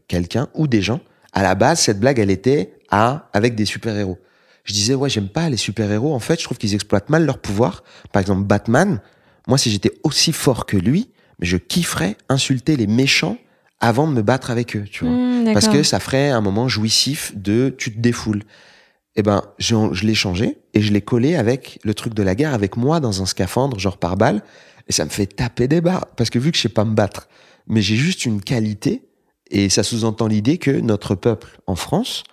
quelqu'un ou des gens. À la base, cette blague, elle était avec des super-héros. Je disais, ouais, j'aime pas les super-héros. En fait, je trouve qu'ils exploitent mal leur pouvoir. Par exemple, Batman, moi, si j'étais aussi fort que lui, je kifferais insulter les méchants avant de me battre avec eux, tu vois. Parce que ça ferait un moment jouissif de tu te défoules. je l'ai changé et je l'ai collé avec le truc de la guerre, avec moi dans un scaphandre, genre par balle. Et ça me fait taper des barres. Parce que vu que je sais pas me battre, mais j'ai juste une qualité, et ça sous-entend l'idée que notre peuple en France,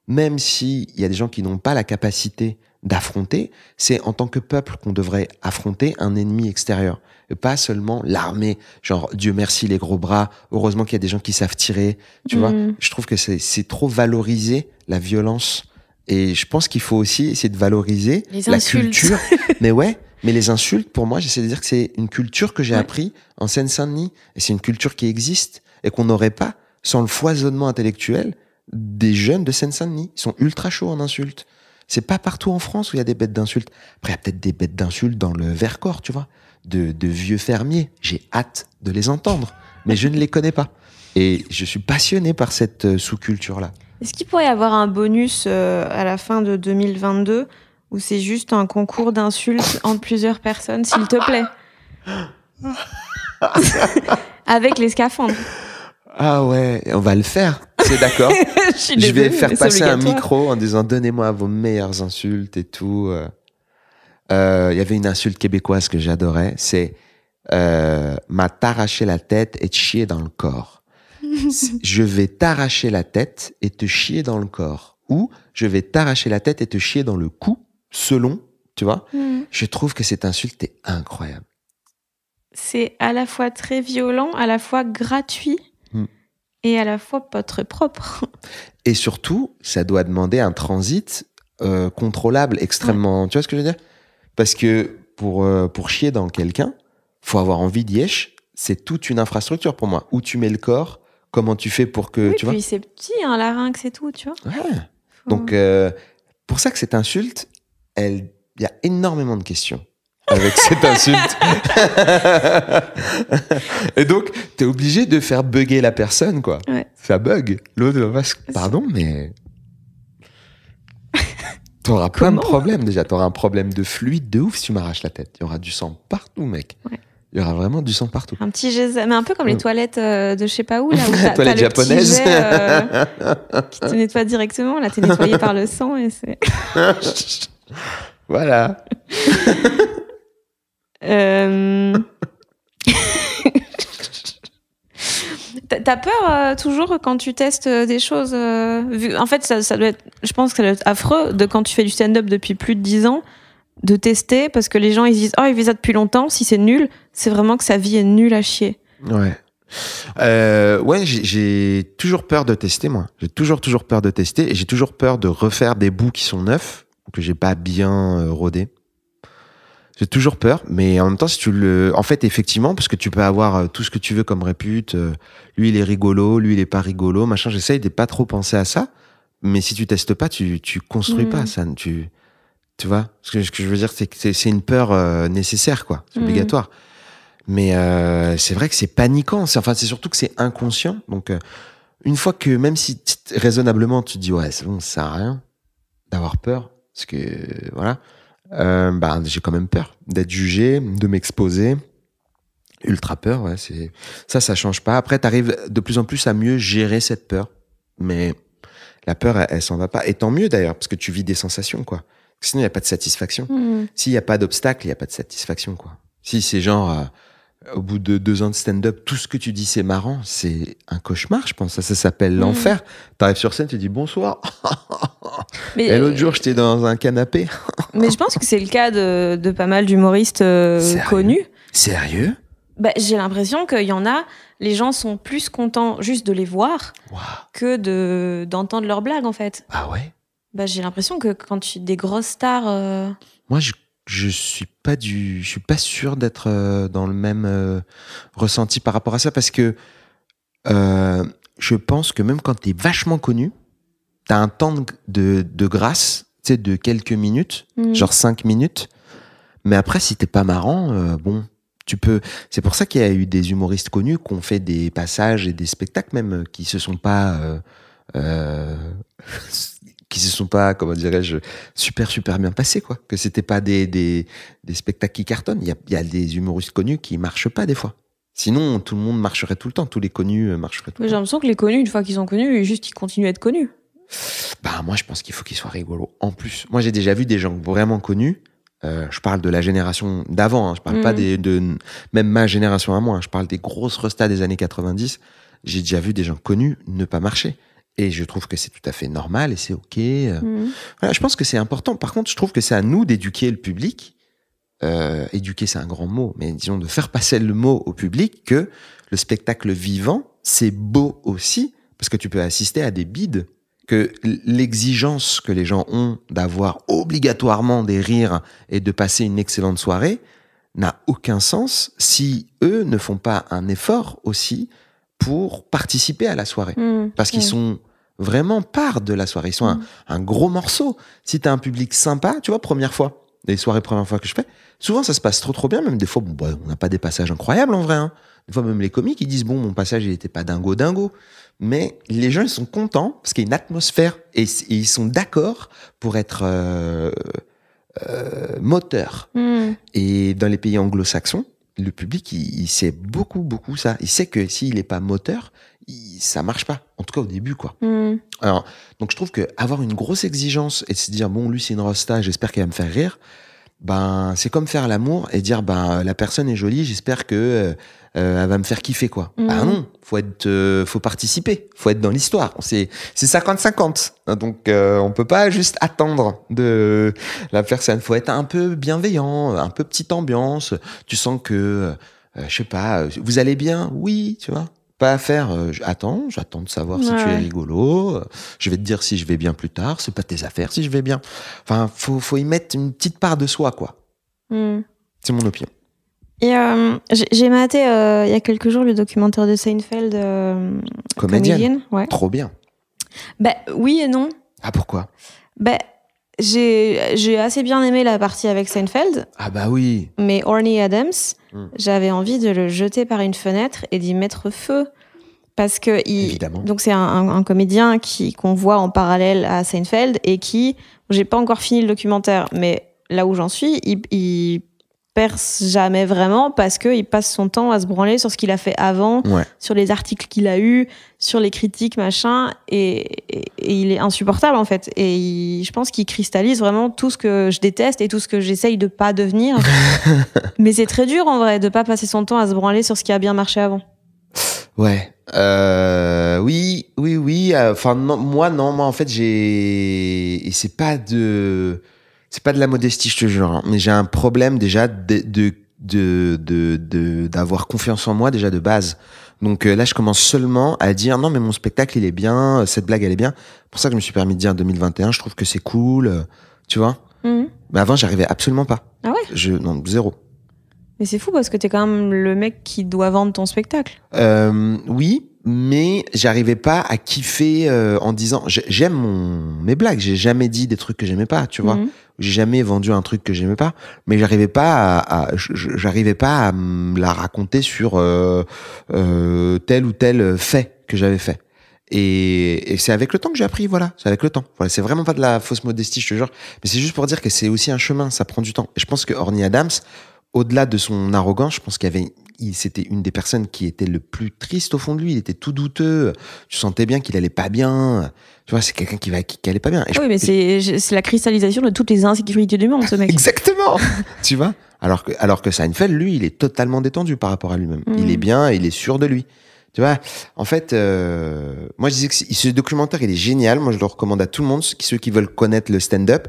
même s'il y a des gens qui n'ont pas la capacité d'affronter, c'est en tant que peuple qu'on devrait affronter un ennemi extérieur. Et pas seulement l'armée, genre Dieu merci les gros bras, heureusement qu'il y a des gens qui savent tirer, tu vois. Je trouve que c'est trop valoriser la violence. Et je pense qu'il faut aussi essayer de valoriser la culture. Mais ouais, mais les insultes, pour moi, j'essaie de dire que c'est une culture que j'ai appris en Seine-Saint-Denis. Et c'est une culture qui existe et qu'on n'aurait pas sans le foisonnement intellectuel des jeunes de Seine-Saint-Denis. Ils sont ultra chauds en insultes. C'est pas partout en France où il y a des bêtes d'insultes. Après, il y a peut-être des bêtes d'insultes dans le Vercors, tu vois, de vieux fermiers. J'ai hâte de les entendre, mais je ne les connais pas. Et je suis passionné par cette sous-culture-là. Est-ce qu'il pourrait y avoir un bonus à la fin de 2022 où c'est juste un concours d'insultes entre plusieurs personnes, s'il te plaît? Avec les scaphandres. Ah ouais, on va le faire, c'est d'accord. Je vais faire passer un micro en disant donnez-moi vos meilleures insultes et tout. Il y avait une insulte québécoise que j'adorais, c'est m'a t'arraché la tête et te chier dans le corps. Je vais t'arracher la tête et te chier dans le corps. Ou je vais t'arracher la tête et te chier dans le cou, selon, tu vois. Je trouve que cette insulte est incroyable. C'est à la fois très violent, à la fois gratuit. Et à la fois pas très propre. Et surtout, ça doit demander un transit contrôlable, extrêmement... Tu vois ce que je veux dire? Parce que pour chier dans quelqu'un, faut avoir envie d'y être. C'est toute une infrastructure pour moi. Où tu mets le corps, comment tu fais pour que... tu puis vois c'est petit, un larynx et tout, tu vois. Ouais. Donc, pour ça que cette insulte, il y a énormément de questions avec cette insulte. Et donc, t'es obligé de faire bugger la personne, quoi. Ouais. Ça bug. L'autre va pardon, mais... T'auras plein de problèmes, déjà. T'auras un problème de fluide de ouf si tu m'arraches la tête. Il y aura du sang partout, mec. Ouais. Il y aura vraiment du sang partout. Un petit jet, mais un peu comme les toilettes de je sais pas où, là. Où t'as toilettes japonaises. Qui te nettoie directement. Là, t'es nettoyé par le sang et c'est... Voilà. T'as peur toujours quand tu testes des choses en fait, ça doit être, je pense que ça doit être affreux de quand tu fais du stand-up depuis plus de 10 ans de tester parce que les gens ils disent il fait ça depuis longtemps, si c'est nul, c'est vraiment que sa vie est nulle à chier. Ouais. J'ai toujours peur de tester, moi. J'ai toujours peur de tester et j'ai toujours peur de refaire des bouts qui sont neufs, que j'ai pas bien rodés. J'ai toujours peur, mais en même temps, en fait, effectivement, parce que tu peux avoir tout ce que tu veux comme répute, lui il est rigolo, lui il est pas rigolo, machin, j'essaye de pas trop penser à ça, mais si tu testes pas, tu construis pas ça, tu vois? Ce que je veux dire, c'est que c'est une peur nécessaire, quoi, c'est obligatoire. Mais c'est vrai que c'est paniquant, c'est surtout que c'est inconscient, donc une fois que, même si raisonnablement tu te dis, ouais, c'est bon, ça sert à rien d'avoir peur, parce que, voilà, j'ai quand même peur d'être jugé, de m'exposer. Ultra peur, ouais, ça change pas. Après, t'arrives de plus en plus à mieux gérer cette peur. Mais la peur, elle s'en va pas. Et tant mieux d'ailleurs, parce que tu vis des sensations, quoi. Parce que sinon, il n'y a pas de satisfaction. S'il n'y a pas d'obstacle, il n'y a pas de satisfaction, quoi. Si c'est genre, au bout de 2 ans de stand-up, tout ce que tu dis, c'est marrant, c'est un cauchemar, je pense. Ça s'appelle l'enfer. T'arrives sur scène, tu dis bonsoir. Mais et l'autre jour, j'étais dans un canapé. Mais je pense que c'est le cas de pas mal d'humoristes connus. Sérieux? J'ai l'impression qu'il y en a, les gens sont plus contents juste de les voir que d'entendre leurs blagues, en fait. Ah ouais? J'ai l'impression que quand des grosses stars... Moi, je suis pas sûr d'être dans le même ressenti par rapport à ça, parce que je pense que même quand t'es vachement connu, t'as un temps de grâce, tu sais, de quelques minutes, genre 5 minutes. Mais après, si t'es pas marrant, tu peux... C'est pour ça qu'il y a eu des humoristes connus qui ont fait des passages et des spectacles même qui se sont pas... comment dirais-je, super bien passés, quoi. Que c'était pas des spectacles qui cartonnent. Il y a des humoristes connus qui marchent pas des fois. Sinon, tout le monde marcherait tout le temps. Tous les connus marcheraient tout le temps. J'ai l'impression que les connus, une fois qu'ils sont connus, juste ils continuent à être connus. Bah, moi, je pense qu'il faut qu'il soit rigolo. En plus, moi, j'ai déjà vu des gens vraiment connus. Je parle de la génération d'avant. Hein, je parle pas même ma génération à moi. Hein, je parle des grosses restas des années 90. J'ai déjà vu des gens connus ne pas marcher. Et je trouve que c'est tout à fait normal et c'est OK. Voilà, je pense que c'est important. Par contre, je trouve que c'est à nous d'éduquer le public. Éduquer, c'est un grand mot, mais disons de faire passer le mot au public que le spectacle vivant, c'est beau aussi, parce que tu peux assister à des bides, que l'exigence que les gens ont d'avoir obligatoirement des rires et de passer une excellente soirée n'a aucun sens si eux ne font pas un effort aussi pour participer à la soirée. Parce qu'ils sont vraiment part de la soirée. Ils sont un gros morceau. Si t'as un public sympa, tu vois, première fois, les soirées première fois que je fais, souvent ça se passe trop bien, même des fois, on n'a pas des passages incroyables en vrai. Hein. Des fois, même les comiques, ils disent, bon, mon passage, il était pas dingo. Mais les gens, ils sont contents parce qu'il y a une atmosphère et ils sont d'accord pour être moteurs. Et dans les pays anglo-saxons, le public, il sait beaucoup ça. Il sait que s'il est pas moteur, ça marche pas. En tout cas, au début, quoi. Alors, donc, je trouve que avoir une grosse exigence et de se dire, bon, lui, c'est une rosta, j'espère qu'elle va me faire rire. Ben, c'est comme faire l'amour et dire, ben, la personne est jolie, j'espère que elle va me faire kiffer, quoi. Ben non, faut participer, faut être dans l'histoire. C'est 50-50. Donc, on peut pas juste attendre de la personne. Faut être un peu bienveillant, un peu petite ambiance. Tu sens que, je sais pas, vous allez bien? Oui, tu vois. Pas à faire, j'attends de savoir si tu es rigolo, je vais te dire si je vais bien plus tard, c'est pas tes affaires si je vais bien. Enfin, faut y mettre une petite part de soi, quoi. C'est mon opinion. Et j'ai maté il y a quelques jours le documentaire de Seinfeld, Comédienne. Ouais. Trop bien. Ben oui et non. Ah, pourquoi? Ben j'ai assez bien aimé la partie avec Seinfeld. Ah bah oui. Mais Orny Adams, j'avais envie de le jeter par une fenêtre et d'y mettre feu. Parce que donc c'est un comédien qu'on voit en parallèle à Seinfeld et qui, j'ai pas encore fini le documentaire, mais là où j'en suis, il perce jamais vraiment parce qu'il passe son temps à se branler sur ce qu'il a fait avant, sur les articles qu'il a eus, sur les critiques, machin, et il est insupportable en fait. Et je pense qu'il cristallise vraiment tout ce que je déteste et tout ce que j'essaye de pas devenir. Mais c'est très dur en vrai de pas passer son temps à se branler sur ce qui a bien marché avant. Ouais. Oui. Enfin, moi, en fait, et c'est pas de la modestie, je te jure, hein, mais j'ai un problème déjà d'avoir confiance en moi déjà de base. Donc là, je commence seulement à dire non, mais mon spectacle, il est bien, cette blague, elle est bien. C'est pour ça que je me suis permis de dire 2021, je trouve que c'est cool, tu vois. Mais avant, j'arrivais absolument pas. Ah ouais? Non, zéro. Mais c'est fou parce que t'es quand même le mec qui doit vendre ton spectacle. Oui, mais j'arrivais pas à kiffer en disant j'aime mes blagues. J'ai jamais dit des trucs que j'aimais pas, tu vois. J'ai jamais vendu un truc que j'aimais pas, mais j'arrivais pas à me la raconter sur tel ou tel fait que j'avais fait. Et c'est avec le temps que j'ai appris, voilà. C'est avec le temps. Voilà, c'est vraiment pas de la fausse modestie, je te jure. Mais c'est juste pour dire que c'est aussi un chemin, ça prend du temps. Et je pense que Orny Adams, au-delà de son arrogance, je pense c'était une des personnes qui était le plus triste au fond de lui. Il était tout douteux. Tu sentais bien qu'il allait pas bien. Tu vois, c'est quelqu'un qui allait pas bien. Mais c'est la cristallisation de toutes les insécurités du monde, ce mec. Exactement. Tu vois? Alors que Seinfeld, lui, il est totalement détendu par rapport à lui-même. Il est bien, il est sûr de lui. Tu vois, en fait, moi je disais que ce documentaire il est génial. Moi je le recommande à tout le monde, ceux qui veulent connaître le stand-up,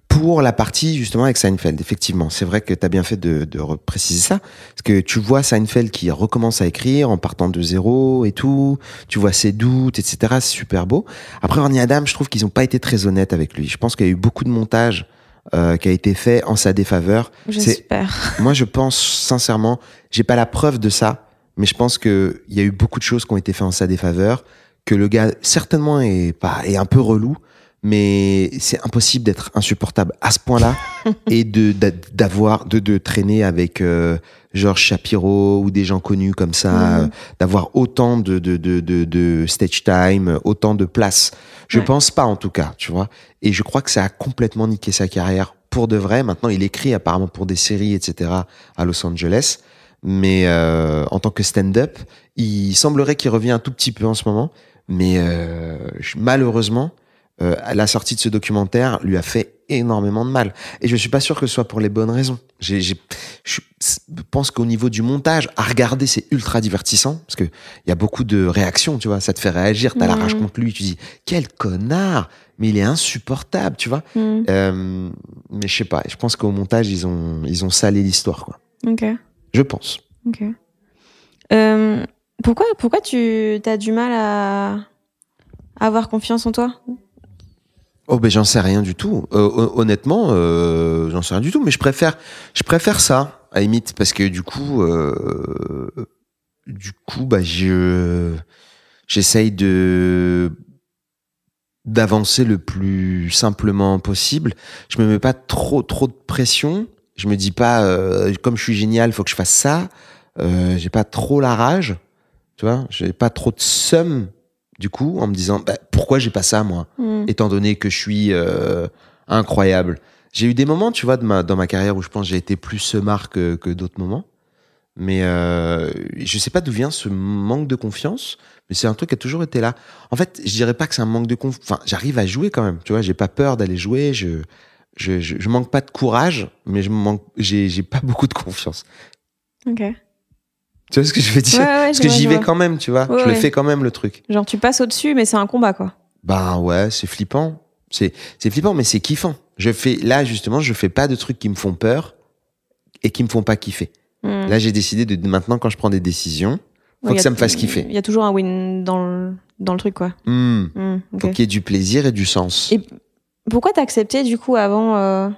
pour la partie justement avec Seinfeld. Effectivement, c'est vrai que t'as bien fait de préciser ça, parce que tu vois Seinfeld qui recommence à écrire en partant de zéro et tout. Tu vois ses doutes, etc. C'est super beau. Après Orny Adams, je trouve qu'ils ont pas été très honnêtes avec lui. Je pense qu'il y a eu beaucoup de montage qui a été fait en sa défaveur. J'espère. Moi je pense sincèrement, j'ai pas la preuve de ça. Mais je pense qu'il y a eu beaucoup de choses qui ont été faites en sa défaveur, que le gars, certainement, est un peu relou, mais c'est impossible d'être insupportable à ce point-là et de traîner avec Georges Shapiro ou des gens connus comme ça, d'avoir autant de stage time, autant de place. Je pense pas, en tout cas, tu vois. Et je crois que ça a complètement niqué sa carrière pour de vrai. Maintenant, il écrit apparemment pour des séries, etc. à Los Angeles. Mais en tant que stand-up, il semblerait qu'il revient un tout petit peu en ce moment, mais malheureusement, la sortie de ce documentaire lui a fait énormément de mal. Et je suis pas sûr que ce soit pour les bonnes raisons. Je pense qu'au niveau du montage, à regarder, c'est ultra divertissant, parce que il y a beaucoup de réactions, tu vois, ça te fait réagir, t'as la rage contre lui, tu dis, quel connard, mais il est insupportable, tu vois. Mais je sais pas, je pense qu'au montage, ils ont salé l'histoire, quoi. Ok. Je pense. Ok. Pourquoi tu as du mal à avoir confiance en toi? Oh ben j'en sais rien du tout. Honnêtement, j'en sais rien du tout. Mais je préfère ça à la limite, parce que du coup, bah j'essaye d'avancer le plus simplement possible. Je me mets pas trop de pression. Je me dis pas comme je suis génial, faut que je fasse ça. J'ai pas trop la rage, tu vois. J'ai pas trop de seum. Du coup, en me disant, pourquoi j'ai pas ça, moi, étant donné que je suis incroyable. J'ai eu des moments, tu vois, dans ma carrière où je pense que j'ai été plus semard que d'autres moments. Mais je sais pas d'où vient ce manque de confiance, mais c'est un truc qui a toujours été là. En fait, je dirais pas que c'est un manque de confiance. Enfin, j'arrive à jouer quand même, tu vois, j'ai pas peur d'aller jouer. Je manque pas de courage, mais j'ai pas beaucoup de confiance. Ok. Tu vois ce que je veux dire? Ouais, parce que j'y vais quand même, tu vois. Ouais, je le fais quand même, le truc. Genre, tu passes au-dessus, mais c'est un combat, quoi. Ben ouais, c'est flippant. C'est flippant, mais c'est kiffant. Là, justement, je fais pas de trucs qui me font peur et qui me font pas kiffer. Là, j'ai décidé de maintenant, quand je prends des décisions, faut que ça me fasse kiffer. Il y a toujours un win dans le truc, quoi. Okay. Faut qu'il y ait du plaisir et du sens. Et pourquoi t'as accepté, du coup, avant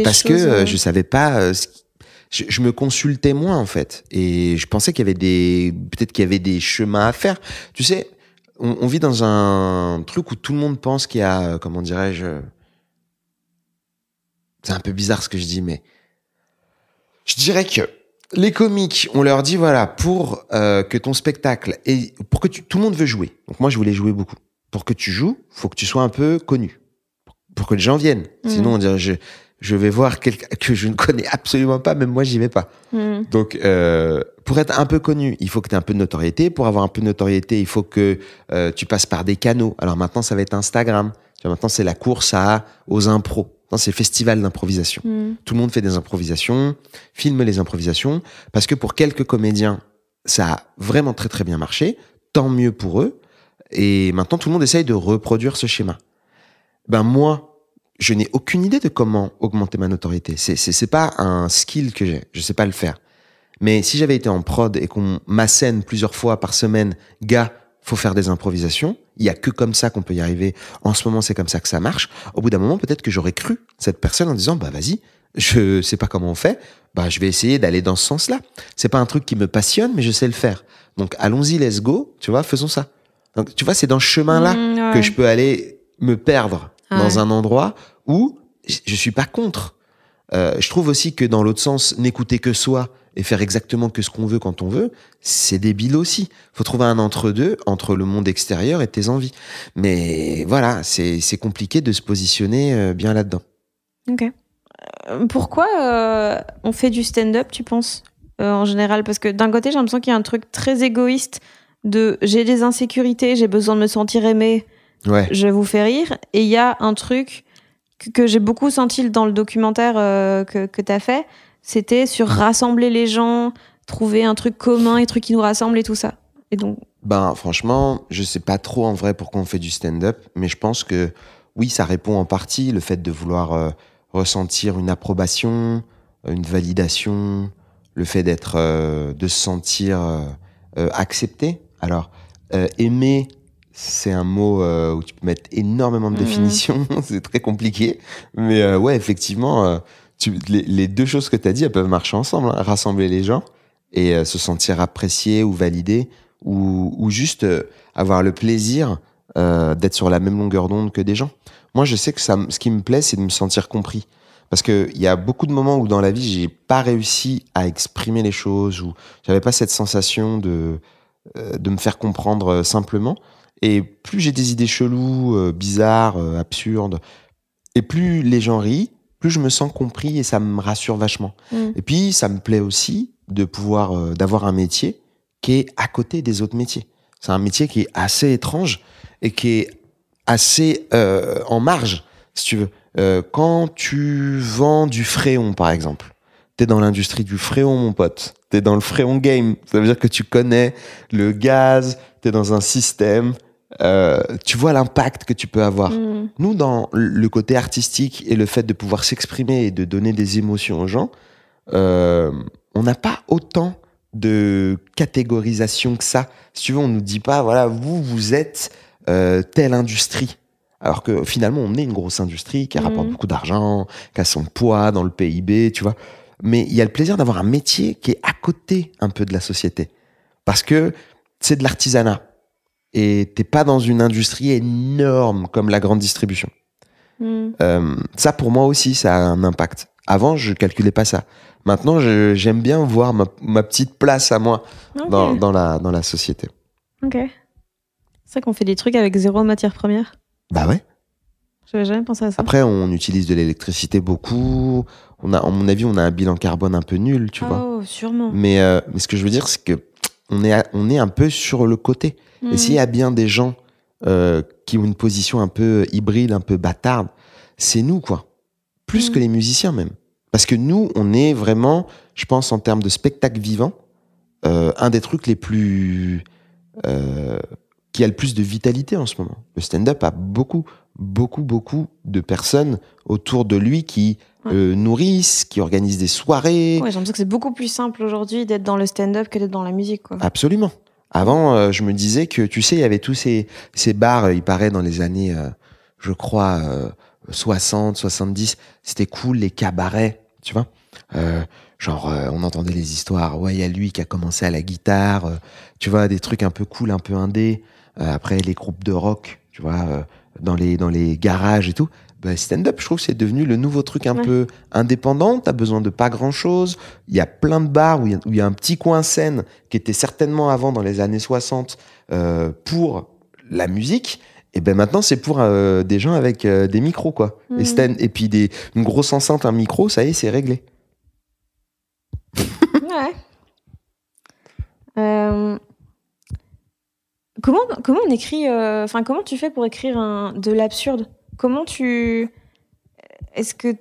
parce que je savais pas... Je me consultais moins, en fait. Et je pensais qu'il y avait peut-être qu'il y avait des chemins à faire. Tu sais, on vit dans un truc où tout le monde pense qu'il y a, comment dirais-je... C'est un peu bizarre ce que je dis, mais... Je dirais que les comiques, on leur dit, voilà, pour que ton spectacle... pour que tout le monde veut jouer. Donc moi, je voulais jouer beaucoup. Pour que tu joues, faut que tu sois un peu connu. Pour que les gens viennent. Sinon, on dirait... Je vais voir quelqu'un que je ne connais absolument pas, même moi, j'y vais pas. Donc, pour être un peu connu, il faut que tu aies un peu de notoriété. Pour avoir un peu de notoriété, il faut que tu passes par des canaux. Alors maintenant, ça va être Instagram. Maintenant, c'est la course aux impros. Maintenant, c'est festival d'improvisation. Tout le monde fait des improvisations, filme les improvisations, parce que pour quelques comédiens, ça a vraiment très très bien marché. Tant mieux pour eux. Et maintenant, tout le monde essaye de reproduire ce schéma. Ben moi, je n'ai aucune idée de comment augmenter ma notoriété. C'est pas un skill que j'ai. Je sais pas le faire. Mais si j'avais été en prod et qu'on m'assène plusieurs fois par semaine, gars, faut faire des improvisations. Il y a que comme ça qu'on peut y arriver. En ce moment, c'est comme ça que ça marche. Au bout d'un moment, peut-être que j'aurais cru cette personne en disant, vas-y, je sais pas comment on fait. Je vais essayer d'aller dans ce sens-là. C'est pas un truc qui me passionne, mais je sais le faire. Donc, allons-y, let's go. Tu vois, faisons ça. Donc, tu vois, c'est dans ce chemin-là que je peux aller me perdre dans un endroit où je suis pas contre. Je trouve aussi que dans l'autre sens, n'écouter que soi et faire exactement que ce qu'on veut quand on veut, c'est débile aussi. Faut trouver un entre-deux entre le monde extérieur et tes envies. Mais voilà, c'est compliqué de se positionner bien là-dedans. Ok. Pourquoi on fait du stand-up, tu penses, en général? Parce que d'un côté, j'ai l'impression qu'il y a un truc très égoïste de j'ai des insécurités, j'ai besoin de me sentir aimé, je vous fais rire. Et il y a un truc que j'ai beaucoup senti dans le documentaire que t'as fait, c'était sur rassembler les gens, trouver un truc commun, un truc qui nous rassemble et tout ça. Et donc... franchement, je sais pas trop en vrai pourquoi on fait du stand-up, mais je pense que oui, ça répond en partie, le fait de vouloir ressentir une approbation, une validation, le fait de se sentir accepté. Alors, aimer, c'est un mot où tu peux mettre énormément de définitions, c'est très compliqué. Mais ouais, effectivement, les deux choses que tu as dit, elles peuvent marcher ensemble. Hein. Rassembler les gens et se sentir apprécié ou validé, ou juste avoir le plaisir d'être sur la même longueur d'onde que des gens. Moi, je sais que ce qui me plaît, c'est de me sentir compris. Parce qu'il y a beaucoup de moments où dans la vie, j'ai pas réussi à exprimer les choses, ou j'avais pas cette sensation de me faire comprendre simplement. Et plus j'ai des idées cheloues, bizarres, absurdes, et plus les gens rient, plus je me sens compris et ça me rassure vachement. Et puis, ça me plaît aussi de pouvoir d'avoir un métier qui est à côté des autres métiers. C'est un métier qui est assez étrange et qui est assez en marge, si tu veux. Quand tu vends du fréon, par exemple, t'es dans l'industrie du fréon, mon pote. T'es dans le fréon game. Ça veut dire que tu connais le gaz, t'es dans un système. Tu vois l'impact que tu peux avoir. Nous, dans le côté artistique et le fait de pouvoir s'exprimer et de donner des émotions aux gens, on n'a pas autant de catégorisation que ça. Si tu veux, on nous dit pas, voilà, vous êtes telle industrie. Alors que finalement, on est une grosse industrie qui rapporte beaucoup d'argent, qui a son poids dans le PIB, tu vois. Mais il y a le plaisir d'avoir un métier qui est à côté un peu de la société. Parce que c'est de l'artisanat. Et t'es pas dans une industrie énorme comme la grande distribution. Ça, pour moi aussi, ça a un impact. Avant, je calculais pas ça. Maintenant, j'aime bien voir ma petite place à moi dans la société. Ok. C'est vrai qu'on fait des trucs avec 0 matière première. Bah ouais. J'avais jamais pensé à ça. Après, on utilise de l'électricité beaucoup. À mon avis, on a un bilan carbone un peu nul, tu vois. Oh, sûrement. Mais ce que je veux dire, c'est que on est un peu sur le côté. Et s'il y a bien des gens qui ont une position un peu hybride, un peu bâtarde, c'est nous, quoi. Plus que les musiciens, même. Parce que nous, on est vraiment, je pense, en termes de spectacle vivant, un des trucs les plus... qui a le plus de vitalité en ce moment. Le stand-up a beaucoup de personnes autour de lui qui nourrissent, qui organisent des soirées. Ouais, j'ai l'impression que c'est beaucoup plus simple aujourd'hui d'être dans le stand-up que d'être dans la musique, quoi. Absolument. Avant, je me disais que, tu sais, il y avait tous ces bars, il paraît, dans les années, je crois, 60, 70. C'était cool, les cabarets, tu vois. On entendait les histoires. Ouais, il y a lui qui a commencé à la guitare. Tu vois, des trucs un peu cool, un peu indé. Après, les groupes de rock, tu vois, dans les garages et tout. Bah, stand-up, je trouve que c'est devenu le nouveau truc un peu indépendant. T'as besoin de pas grand-chose. Il y a plein de bars où il y a un petit coin scène qui était certainement avant, dans les années 60, pour la musique. Et ben maintenant, c'est pour des gens avec des micros, quoi. Et puis une grosse enceinte, un micro, ça y est, c'est réglé. Ouais. Comment on écrit... comment tu fais pour écrire de l'absurde ? Est-ce que...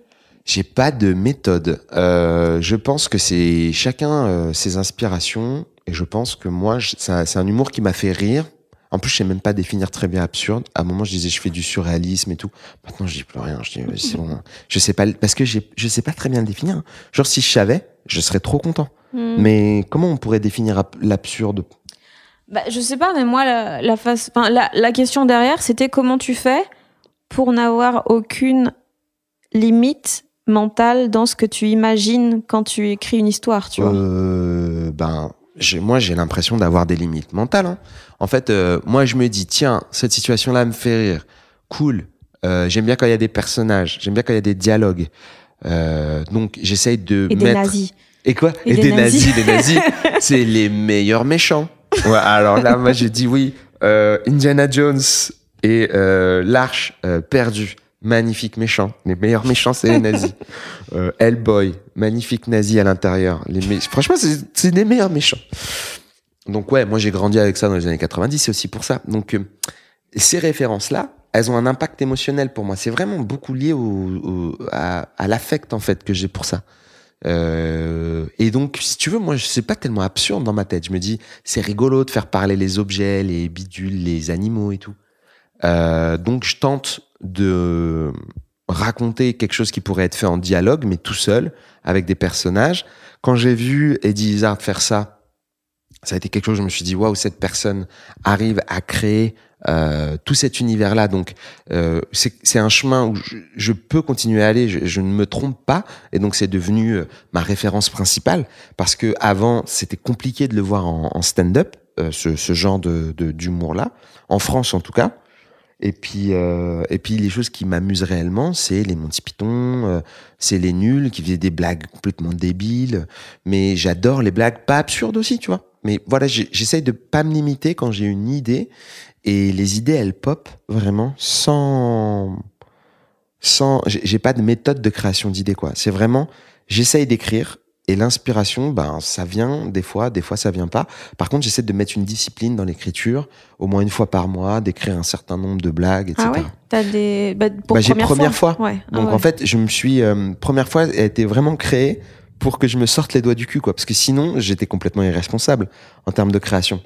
J'ai pas de méthode. Je pense que c'est chacun ses inspirations. Et je pense que moi, c'est un humour qui m'a fait rire. En plus, je sais même pas définir très bien absurde. À un moment, je disais, je fais du surréalisme et tout. Maintenant, je dis plus rien. Je dis, c'est bon. Je sais pas, parce que je sais pas très bien le définir. Genre, si je savais, je serais trop content. Mais comment on pourrait définir l'absurde ? Bah, je sais pas, mais moi, la question derrière, c'était comment tu fais pour n'avoir aucune limite mentale dans ce que tu imagines quand tu écris une histoire, tu vois. Moi, j'ai l'impression d'avoir des limites mentales. Hein. En fait, moi, je me dis, tiens, cette situation-là me fait rire. Cool. J'aime bien quand il y a des personnages. J'aime bien quand il y a des dialogues. Donc, j'essaye de mettre... des nazis. Et quoi ? Et des nazis. Les nazis, c'est les meilleurs méchants. Ouais, alors là, moi, j'ai dit oui. Indiana Jones et l'Arche perdue. Magnifique méchant. Les meilleurs méchants, c'est les nazis. Hellboy, magnifique nazi à l'intérieur. Franchement, c'est les meilleurs méchants. Donc ouais, moi j'ai grandi avec ça dans les années 90, c'est aussi pour ça. Donc ces références-là, elles ont un impact émotionnel pour moi. C'est vraiment beaucoup lié à l'affect en fait que j'ai pour ça. Et donc, si tu veux, moi, c'est pas tellement absurde dans ma tête. Je me dis, c'est rigolo de faire parler les objets, les bidules, les animaux et tout. Donc, je tente de raconter quelque chose qui pourrait être fait en dialogue, mais tout seul, avec des personnages. Quand j'ai vu Eddie Izzard faire ça, ça a été quelque chose, je me suis dit, waouh, cette personne arrive à créer tout cet univers-là. Donc, c'est un chemin où je peux continuer à aller, je ne me trompe pas. Et donc, c'est devenu ma référence principale. Parce que avant, c'était compliqué de le voir en stand-up, ce genre d'humour-là. En France, en tout cas. Et puis les choses qui m'amusent réellement, c'est les Monty Python, c'est les nuls qui faisaient des blagues complètement débiles. Mais j'adore les blagues pas absurdes aussi, tu vois. Mais voilà, j'essaye de pas me limiter quand j'ai une idée. Et les idées, elles pop vraiment sans j'ai pas de méthode de création d'idées, quoi. C'est vraiment, j'essaye d'écrire Et l'inspiration, ben, ça vient des fois ça vient pas. Par contre, j'essaie de mettre une discipline dans l'écriture, au moins une fois par mois, d'écrire un certain nombre de blagues, etc. Ah ouais, t'as des... pour j'ai première fois. Ouais. Donc en fait, je me suis... première fois, elle a été vraiment créée pour que je me sorte les doigts du cul, quoi. Parce que sinon, j'étais complètement irresponsable en termes de création.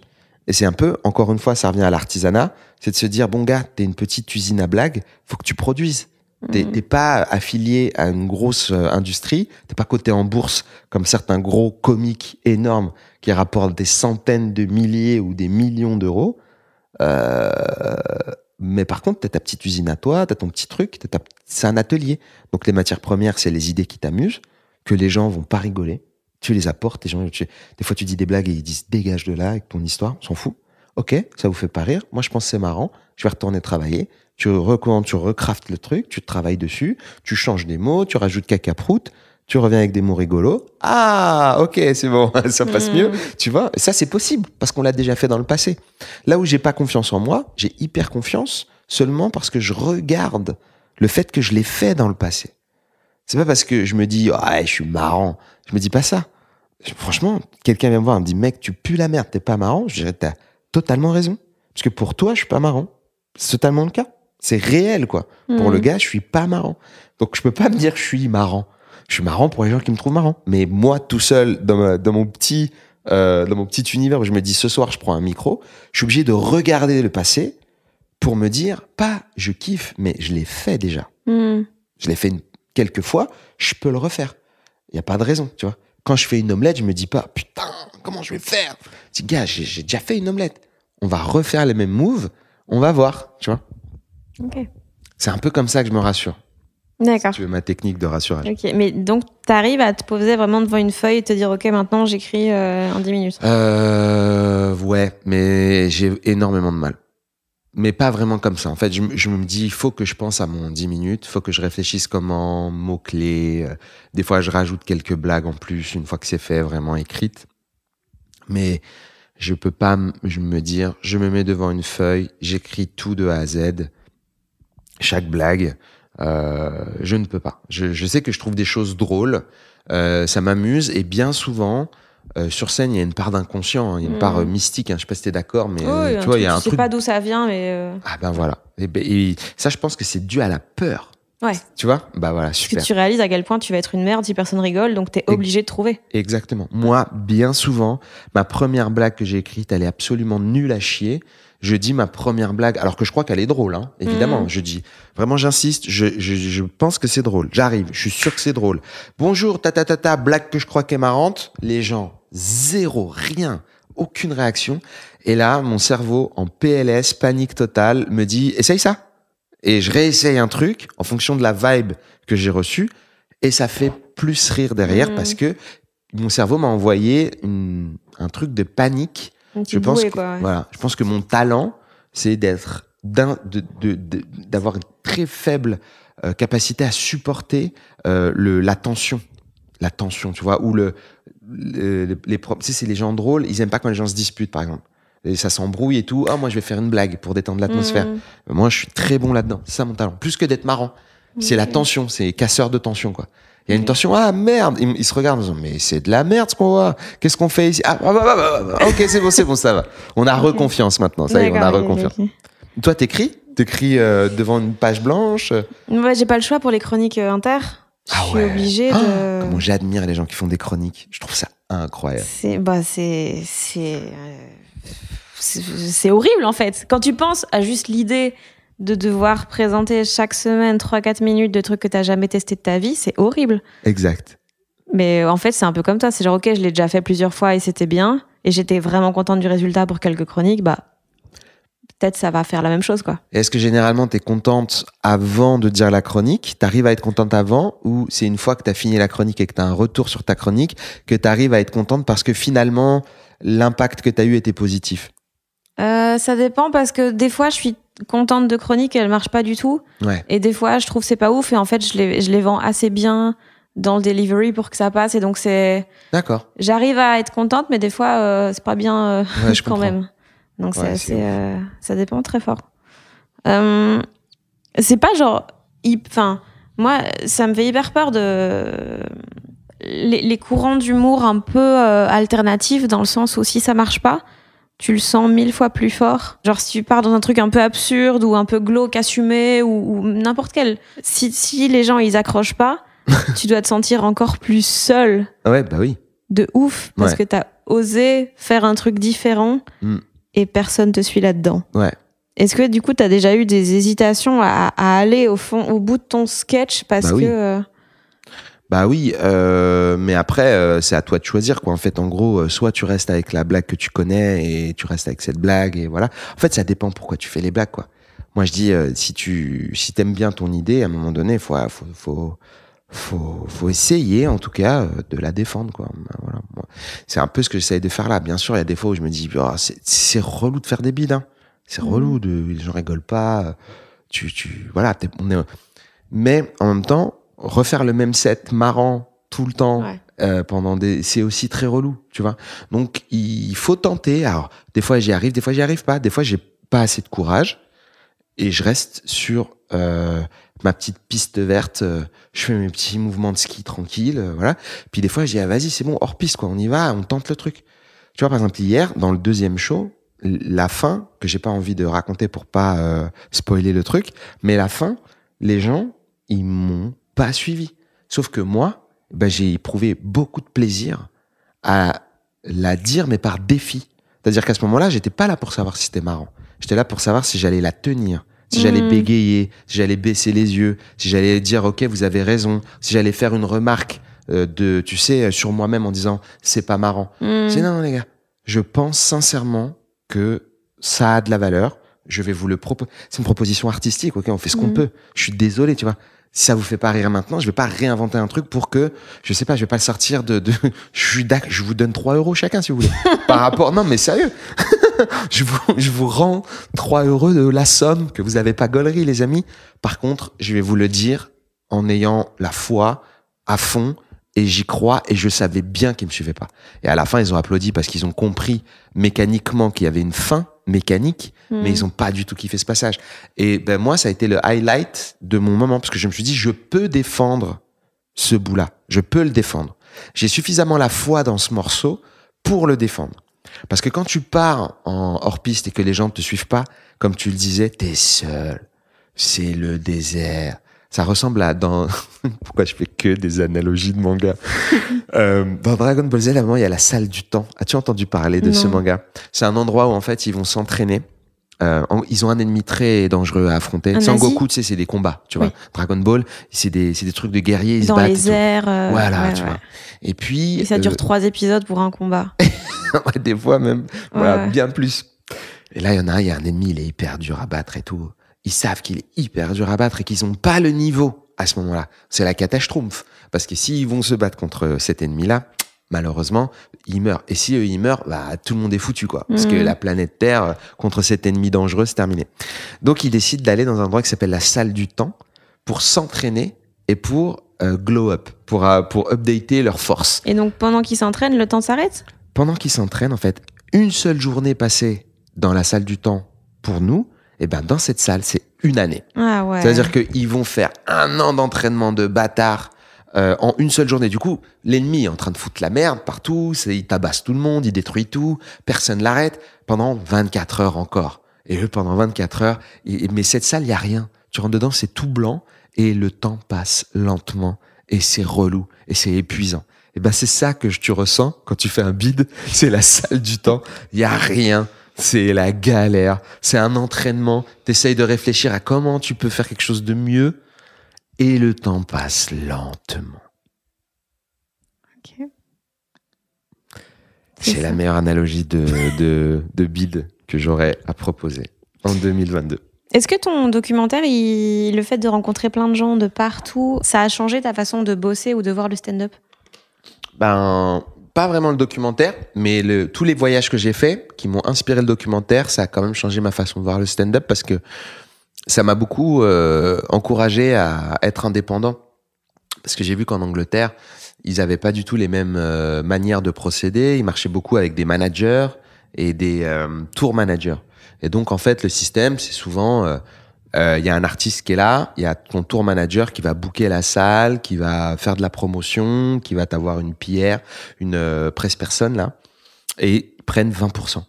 Et c'est un peu, encore une fois, ça revient à l'artisanat, c'est de se dire, bon gars, t'es une petite usine à blagues, faut que tu produises. T'es pas affilié à une grosse industrie, t'es pas coté en bourse comme certains gros comiques énormes qui rapportent des centaines de milliers ou des millions d'euros. Mais par contre, t'as ta petite usine à toi, t'as ton petit truc, c'est un atelier. Donc les matières premières, c'est les idées qui t'amusent, que les gens vont pas rigoler. Tu les apportes, des fois tu dis des blagues et ils disent dégage de là avec ton histoire, on s'en fout. Ok, ça vous fait pas rire. Moi je pense que c'est marrant. Je vais retourner travailler. Tu recraftes le truc, tu travailles dessus, tu changes des mots, tu rajoutes caca-prout, tu reviens avec des mots rigolos. Ah, ok, c'est bon, ça passe mieux. Tu vois, et ça c'est possible parce qu'on l'a déjà fait dans le passé. Là où j'ai pas confiance en moi, j'ai hyper confiance seulement parce que je regarde le fait que je l'ai fait dans le passé. C'est pas parce que je me dis, ah, je suis marrant. Je me dis pas ça. Franchement, quelqu'un vient me voir et me dit, mec, tu pues la merde, t'es pas marrant. Je dirais, t'as totalement raison. Parce que pour toi, je suis pas marrant. C'est totalement le cas. C'est réel, quoi. Pour le gars, je suis pas marrant. Donc, je peux pas me dire que je suis marrant. Je suis marrant pour les gens qui me trouvent marrant. Mais moi, tout seul, dans mon petit univers où je me dis, ce soir, je prends un micro, je suis obligé de regarder le passé pour me dire, pas, je kiffe, mais je l'ai fait déjà. Je l'ai fait quelques fois, je peux le refaire. Il y a pas de raison, tu vois. Quand je fais une omelette, je me dis pas, putain, comment je vais faire? Je dis, gars, j'ai déjà fait une omelette. On va refaire les mêmes moves, on va voir, tu vois. Ok. C'est un peu comme ça que je me rassure. D'accord. Si tu veux ma technique de rassurage. Ok, mais donc t'arrives à te poser vraiment devant une feuille et te dire, ok, maintenant j'écris en 10 minutes. Ouais, mais j'ai énormément de mal. Mais pas vraiment comme ça. En fait, je me dis, il faut que je pense à mon 10 minutes, il faut que je réfléchisse comment, mots-clés. Des fois, je rajoute quelques blagues en plus, une fois que c'est fait, vraiment écrite. Mais je peux pas me dire, je me mets devant une feuille, j'écris tout de A à Z, chaque blague. Je ne peux pas. Je sais que je trouve des choses drôles, ça m'amuse, et bien souvent, sur scène, il y a une part d'inconscient, hein, il y a une part mystique, hein, je sais pas si t'es d'accord, mais oui, tu vois, il y a un tu sais truc... pas d'où ça vient, mais... Ah ben voilà. Et ça, je pense que c'est dû à la peur. Ouais. Tu vois? Bah voilà, super. Parce que tu réalises à quel point tu vas être une merde si personne rigole, donc t'es obligé de trouver. Exactement. Moi, bien souvent, ma première blague que j'ai écrite, elle est absolument nulle à chier. Je dis ma première blague, alors que je crois qu'elle est drôle, hein, évidemment. Je dis, vraiment, j'insiste, je pense que c'est drôle. J'arrive, je suis sûr que c'est drôle. Bonjour, blague que je crois qu'est marrante. Les gens, zéro, rien, aucune réaction. Et là, mon cerveau, en PLS, panique totale, me dit, essaye ça. Et je réessaye un truc en fonction de la vibe que j'ai reçue. Et ça fait plus rire derrière parce que mon cerveau m'a envoyé un truc de panique. Je pense que mon talent, c'est d'avoir une très faible capacité à supporter la tension. La tension, tu vois, ou c'est les gens drôles, ils aiment pas quand les gens se disputent, par exemple. Et ça s'embrouille et tout. Ah, moi, je vais faire une blague pour détendre l'atmosphère. Moi, je suis très bon là-dedans. C'est ça mon talent. Plus que d'être marrant. C'est la tension. C'est casseur de tension, quoi. Il y a une tension. Ah, merde. Ils se regardent en disant, mais c'est de la merde, ce qu'on voit. Qu'est-ce qu'on fait ici? Ok, c'est bon, ça va. On a reconfiance maintenant. Ça y est, on a reconfiance. Toi, t'écris devant une page blanche? Moi, j'ai pas le choix pour les chroniques inter. Je suis obligée de... Comment j'admire les gens qui font des chroniques. Je trouve ça incroyable. C'est horrible, en fait. Quand tu penses à juste l'idée de devoir présenter chaque semaine 3-4 minutes de trucs que t'as jamais testé de ta vie, c'est horrible. Exact. Mais en fait, c'est un peu comme ça. C'est genre, ok, je l'ai déjà fait plusieurs fois et c'était bien. Et j'étais vraiment contente du résultat pour quelques chroniques. Bah, peut-être ça va faire la même chose, quoi. Et est-ce que généralement, t'es contente avant de dire la chronique? T'arrives à être contente avant? Ou c'est une fois que t'as fini la chronique et que t'as un retour sur ta chronique que t'arrives à être contente parce que finalement, l'impact que t'as eu était positif? Ça dépend parce que des fois, je suis contente de chroniques et elles marchent pas du tout. Ouais. Et des fois, je trouve que c'est pas ouf et en fait, je les vends assez bien dans le delivery pour que ça passe et donc c'est... D'accord. J'arrive à être contente, mais des fois, c'est pas bien je quand comprends. même. Donc ça dépend très fort. C'est pas genre... Enfin, moi, ça me fait hyper peur de les courants d'humour un peu alternatifs, dans le sens où si ça marche pas, tu le sens 1000 fois plus fort. Genre si tu pars dans un truc un peu absurde ou un peu glauque, assumé ou n'importe quel. Si les gens ils accrochent pas, tu dois te sentir encore plus seul. Ouais, bah oui. De ouf, parce que t'as osé faire un truc différent et personne te suit là-dedans. Ouais. Est-ce que du coup t'as déjà eu des hésitations à aller au bout de ton sketch parce que... Bah oui, mais après, c'est à toi de choisir, quoi. En fait, en gros, soit tu restes avec la blague que tu connais et tu restes avec cette blague et voilà. En fait, ça dépend pourquoi tu fais les blagues, quoi. Moi, je dis, si t'aimes bien ton idée, à un moment donné, faut essayer, en tout cas, de la défendre, quoi. Voilà. C'est un peu ce que j'essaye de faire là. Bien sûr, il y a des fois où je me dis, oh, c'est relou de faire des bides, hein. C'est relou les gens rigolent pas. Voilà, mais en même temps, refaire le même set marrant tout le temps c'est aussi très relou, tu vois. Donc il faut tenter. Alors des fois j'y arrive pas. Des fois j'ai pas assez de courage et je reste sur ma petite piste verte. Je fais mes petits mouvements de ski tranquille, voilà. Puis des fois je dis vas-y c'est bon hors piste quoi, on y va, on tente le truc. Tu vois par exemple hier dans le deuxième show, la fin que j'ai pas envie de raconter pour pas spoiler le truc, mais la fin, les gens ils m'ont pas suivi. Sauf que moi, j'ai éprouvé beaucoup de plaisir à la dire, mais par défi. C'est-à-dire qu'à ce moment-là, j'étais pas là pour savoir si c'était marrant. J'étais là pour savoir si j'allais la tenir, si j'allais bégayer, si j'allais baisser les yeux, si j'allais dire, OK, vous avez raison, si j'allais faire une remarque sur moi-même en disant, c'est pas marrant. C'est non, les gars. Je pense sincèrement que ça a de la valeur. Je vais vous le proposer. C'est une proposition artistique, OK, on fait ce qu'on peut. Je suis désolé, tu vois. Si ça vous fait pas rire maintenant, je vais pas réinventer un truc pour que, je sais pas, je vais pas le sortir je vous donne 3 € chacun, si vous voulez. Par rapport, non, mais sérieux. je vous rends 3 € de la somme que vous avez pas gaulerie, les amis. Par contre, je vais vous le dire en ayant la foi à fond et j'y crois et je savais bien qu'ils me suivaient pas. Et à la fin, ils ont applaudi parce qu'ils ont compris mécaniquement qu'il y avait une fin mécanique, mais ils ont pas du tout kiffé ce passage. Et moi, ça a été le highlight de mon moment parce que je me suis dit, je peux défendre ce bout-là. Je peux le défendre. J'ai suffisamment la foi dans ce morceau pour le défendre. Parce que quand tu pars en hors-piste et que les gens ne te suivent pas, comme tu le disais, t'es seul. C'est le désert. Ça ressemble à pourquoi je fais que des analogies de manga. Dans Dragon Ball Z, à un moment, il y a la salle du temps. As-tu entendu parler de ce manga? C'est un endroit où, en fait, ils vont s'entraîner. Ils ont un ennemi très dangereux à affronter. Sangoku, tu sais, c'est des combats, tu vois. Dragon Ball, c'est des trucs de guerriers, ils se battent. Dans les airs. Voilà, tu vois. Et puis... Et ça dure 3 épisodes pour un combat. Des fois même, bien plus. Et là, il y a un ennemi, il est hyper dur à battre et tout. Ils savent qu'il est hyper dur à battre et qu'ils n'ont pas le niveau à ce moment-là. C'est la catastrophe. Parce que s'ils vont se battre contre cet ennemi-là, malheureusement, ils meurent. Et si eux, ils meurent, tout le monde est foutu, quoi. Parce que la planète Terre, contre cet ennemi dangereux, c'est terminé. Donc, ils décident d'aller dans un endroit qui s'appelle la salle du temps pour s'entraîner et pour glow up, pour updater leur force. Et donc, pendant qu'ils s'entraînent, le temps s'arrête ? Pendant qu'ils s'entraînent, en fait, une seule journée passée dans la salle du temps pour nous, et dans cette salle, c'est 1 année. Ah ouais. C'est-à-dire qu'ils vont faire 1 an d'entraînement de bâtard en une seule journée. Du coup, l'ennemi est en train de foutre la merde partout, il tabasse tout le monde, il détruit tout, personne l'arrête pendant 24 heures encore. Et eux, pendant 24 heures, mais cette salle, il n'y a rien. Tu rentres dedans, c'est tout blanc et le temps passe lentement et c'est relou et c'est épuisant. Et c'est ça que tu ressens quand tu fais un bide, c'est la salle du temps, il n'y a rien. C'est la galère, c'est un entraînement, t'essayes de réfléchir à comment tu peux faire quelque chose de mieux et le temps passe lentement. Ok. C'est la meilleure analogie de bide que j'aurais à proposer en 2022. Est-ce que ton documentaire, le fait de rencontrer plein de gens de partout, ça a changé ta façon de bosser ou de voir le stand-up ? Pas vraiment le documentaire, mais tous les voyages que j'ai faits, qui m'ont inspiré le documentaire, ça a quand même changé ma façon de voir le stand-up parce que ça m'a beaucoup encouragé à être indépendant. Parce que j'ai vu qu'en Angleterre, ils n'avaient pas du tout les mêmes manières de procéder. Ils marchaient beaucoup avec des managers et des tour managers. Et donc, en fait, le système, c'est souvent Il y a un artiste qui est là, il y a ton tour manager qui va booker la salle, qui va faire de la promotion, qui va t'avoir une PR, une presse-personne là, et ils prennent 20%.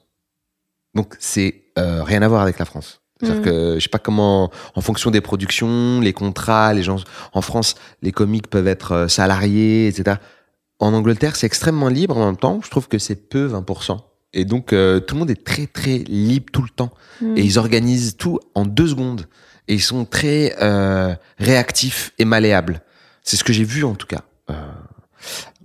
Donc c'est rien à voir avec la France. C'est-à-dire que je sais pas comment, en fonction des productions, les contrats, les gens en France, les comiques peuvent être salariés, etc. En Angleterre, c'est extrêmement libre. En même temps, je trouve que c'est peu 20%. Et donc tout le monde est très très libre tout le temps. Et ils organisent tout en 2 secondes. Et ils sont très réactifs et malléables. C'est ce que j'ai vu en tout cas.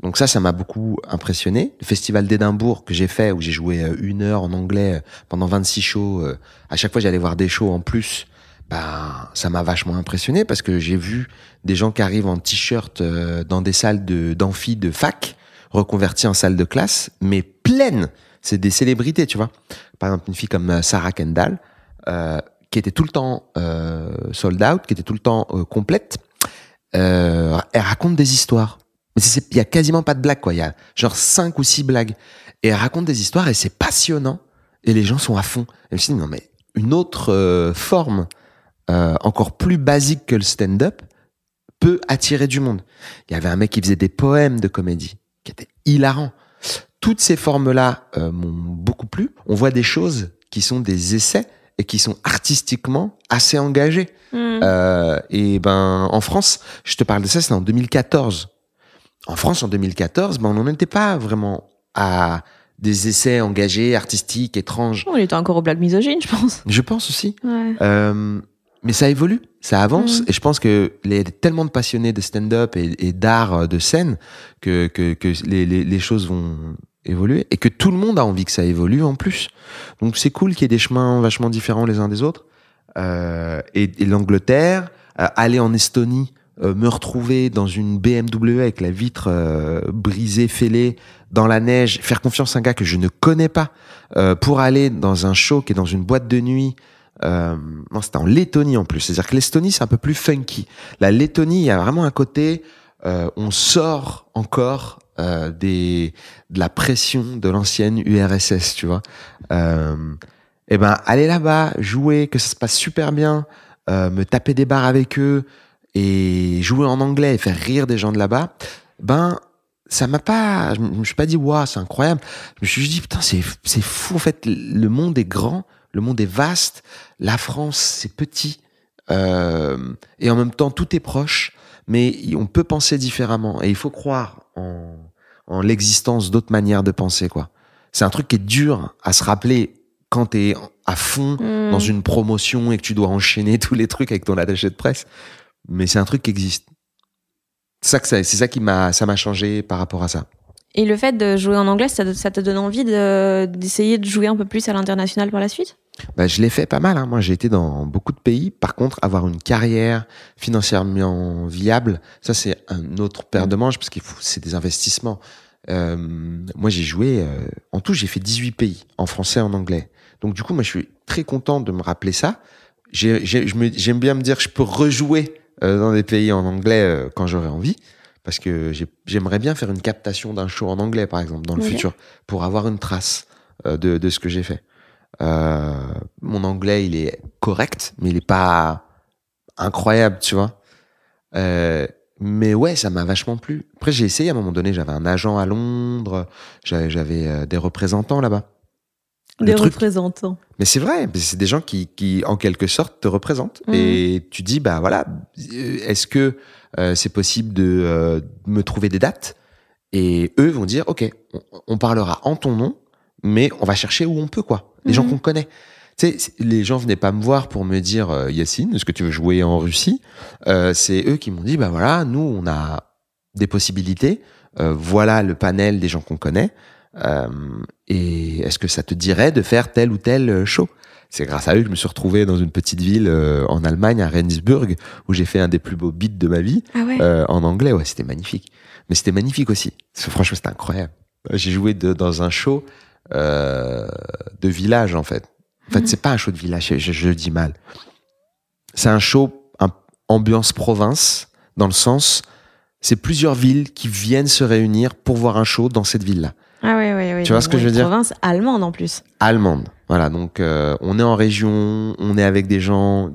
Donc ça m'a beaucoup impressionné. Le festival d'Édimbourg que j'ai fait, où j'ai joué 1 heure en anglais pendant 26 shows, à chaque fois j'allais voir des shows en plus, ça m'a vachement impressionné parce que j'ai vu des gens qui arrivent en t-shirt dans des salles d'amphi de fac, reconverties en salles de classe, mais pleines. C'est des célébrités, tu vois. Par exemple, une fille comme Sarah Kendall, qui était tout le temps sold out, qui était tout le temps complète, elle raconte des histoires. Mais il y a quasiment pas de blagues, quoi. Il y a genre 5 ou 6 blagues. Et elle raconte des histoires et c'est passionnant. Et les gens sont à fond. Et je me suis dit, non, mais une autre forme, encore plus basique que le stand-up, peut attirer du monde. Il y avait un mec qui faisait des poèmes de comédie, qui était hilarant. Toutes ces formes-là m'ont beaucoup plu. On voit des choses qui sont des essais et qui sont artistiquement assez engagés. Et en France, je te parle de ça, c'est en 2014. En France, en 2014, on n'en était pas vraiment à des essais engagés, artistiques, étranges. On était encore aux blagues misogynes, je pense. Je pense aussi. Ouais. Mais ça évolue, ça avance. Et je pense qu'il y a tellement de passionnés de stand-up et d'art de scène que les choses vont évoluer et que tout le monde a envie que ça évolue en plus. Donc c'est cool qu'il y ait des chemins vachement différents les uns des autres. Et l'Angleterre, aller en Estonie, me retrouver dans une BMW avec la vitre brisée, fêlée, dans la neige, faire confiance à un gars que je ne connais pas pour aller dans un show qui est dans une boîte de nuit. Non, c'était en Lettonie en plus. C'est-à-dire que l'Estonie, c'est un peu plus funky. La Lettonie, il y a vraiment un côté, on sort encore de la pression de l'ancienne URSS, tu vois. Aller là-bas, jouer, que ça se passe super bien, me taper des bars avec eux, et jouer en anglais et faire rire des gens de là-bas, ça m'a pas, je me suis pas dit, waouh, c'est incroyable. Je me suis juste dit, putain, c'est fou, en fait, le monde est grand, le monde est vaste, la France, c'est petit, et en même temps, tout est proche, mais on peut penser différemment, et il faut croire en l'existence d'autres manières de penser, quoi. C'est un truc qui est dur à se rappeler quand t'es à fond dans une promotion et que tu dois enchaîner tous les trucs avec ton attaché de presse. Mais c'est un truc qui existe. C'est ça qui m'a changé par rapport à ça. Et le fait de jouer en anglais, ça te donne envie d'essayer de jouer un peu plus à l'international par la suite ? Je l'ai fait pas mal, hein. Moi, j'ai été dans beaucoup de pays. Par contre, avoir une carrière financièrement viable, ça, c'est un autre paire de manches parce c'est des investissements. Moi, j'ai joué, en tout, j'ai fait 18 pays, en français et en anglais. Donc, du coup, moi, je suis très content de me rappeler ça. J'aime bien me dire que je peux rejouer dans des pays en anglais quand j'aurai envie, parce que j'aimerais bien faire une captation d'un show en anglais, par exemple, dans le futur, pour avoir une trace de ce que j'ai fait. Mon anglais, il est correct, mais il est pas incroyable, tu vois. Mais ouais, ça m'a vachement plu. Après, j'ai essayé à un moment donné, j'avais un agent à Londres, j'avais des représentants là-bas. Représentants. Mais c'est vrai, c'est des gens qui en quelque sorte te représentent. Et tu dis, voilà, est-ce que c'est possible de me trouver des dates ? Et eux vont dire, ok, on parlera en ton nom, mais on va chercher où on peut, quoi. Les gens qu'on connaît. Tu sais, les gens venaient pas me voir pour me dire, Yacine, est-ce que tu veux jouer en Russie ? C'est eux qui m'ont dit, voilà, nous, on a des possibilités. Voilà le panel des gens qu'on connaît. Et est-ce que ça te dirait de faire tel ou tel show ? C'est grâce à eux que je me suis retrouvé dans une petite ville en Allemagne, à Rendsburg, où j'ai fait un des plus beaux beats de ma vie. Ah ouais. En anglais. Ouais, c'était magnifique. Mais c'était magnifique aussi. Franchement, c'était incroyable. J'ai joué dans un show de village, en fait. En fait, c'est pas un show de village, je le dis mal. C'est un show ambiance province, dans le sens, c'est plusieurs villes qui viennent se réunir pour voir un show dans cette ville-là. Ah ouais. Tu vois ce que je veux dire? Province allemande en plus. Allemande. Voilà, donc on est en région, on est avec des gens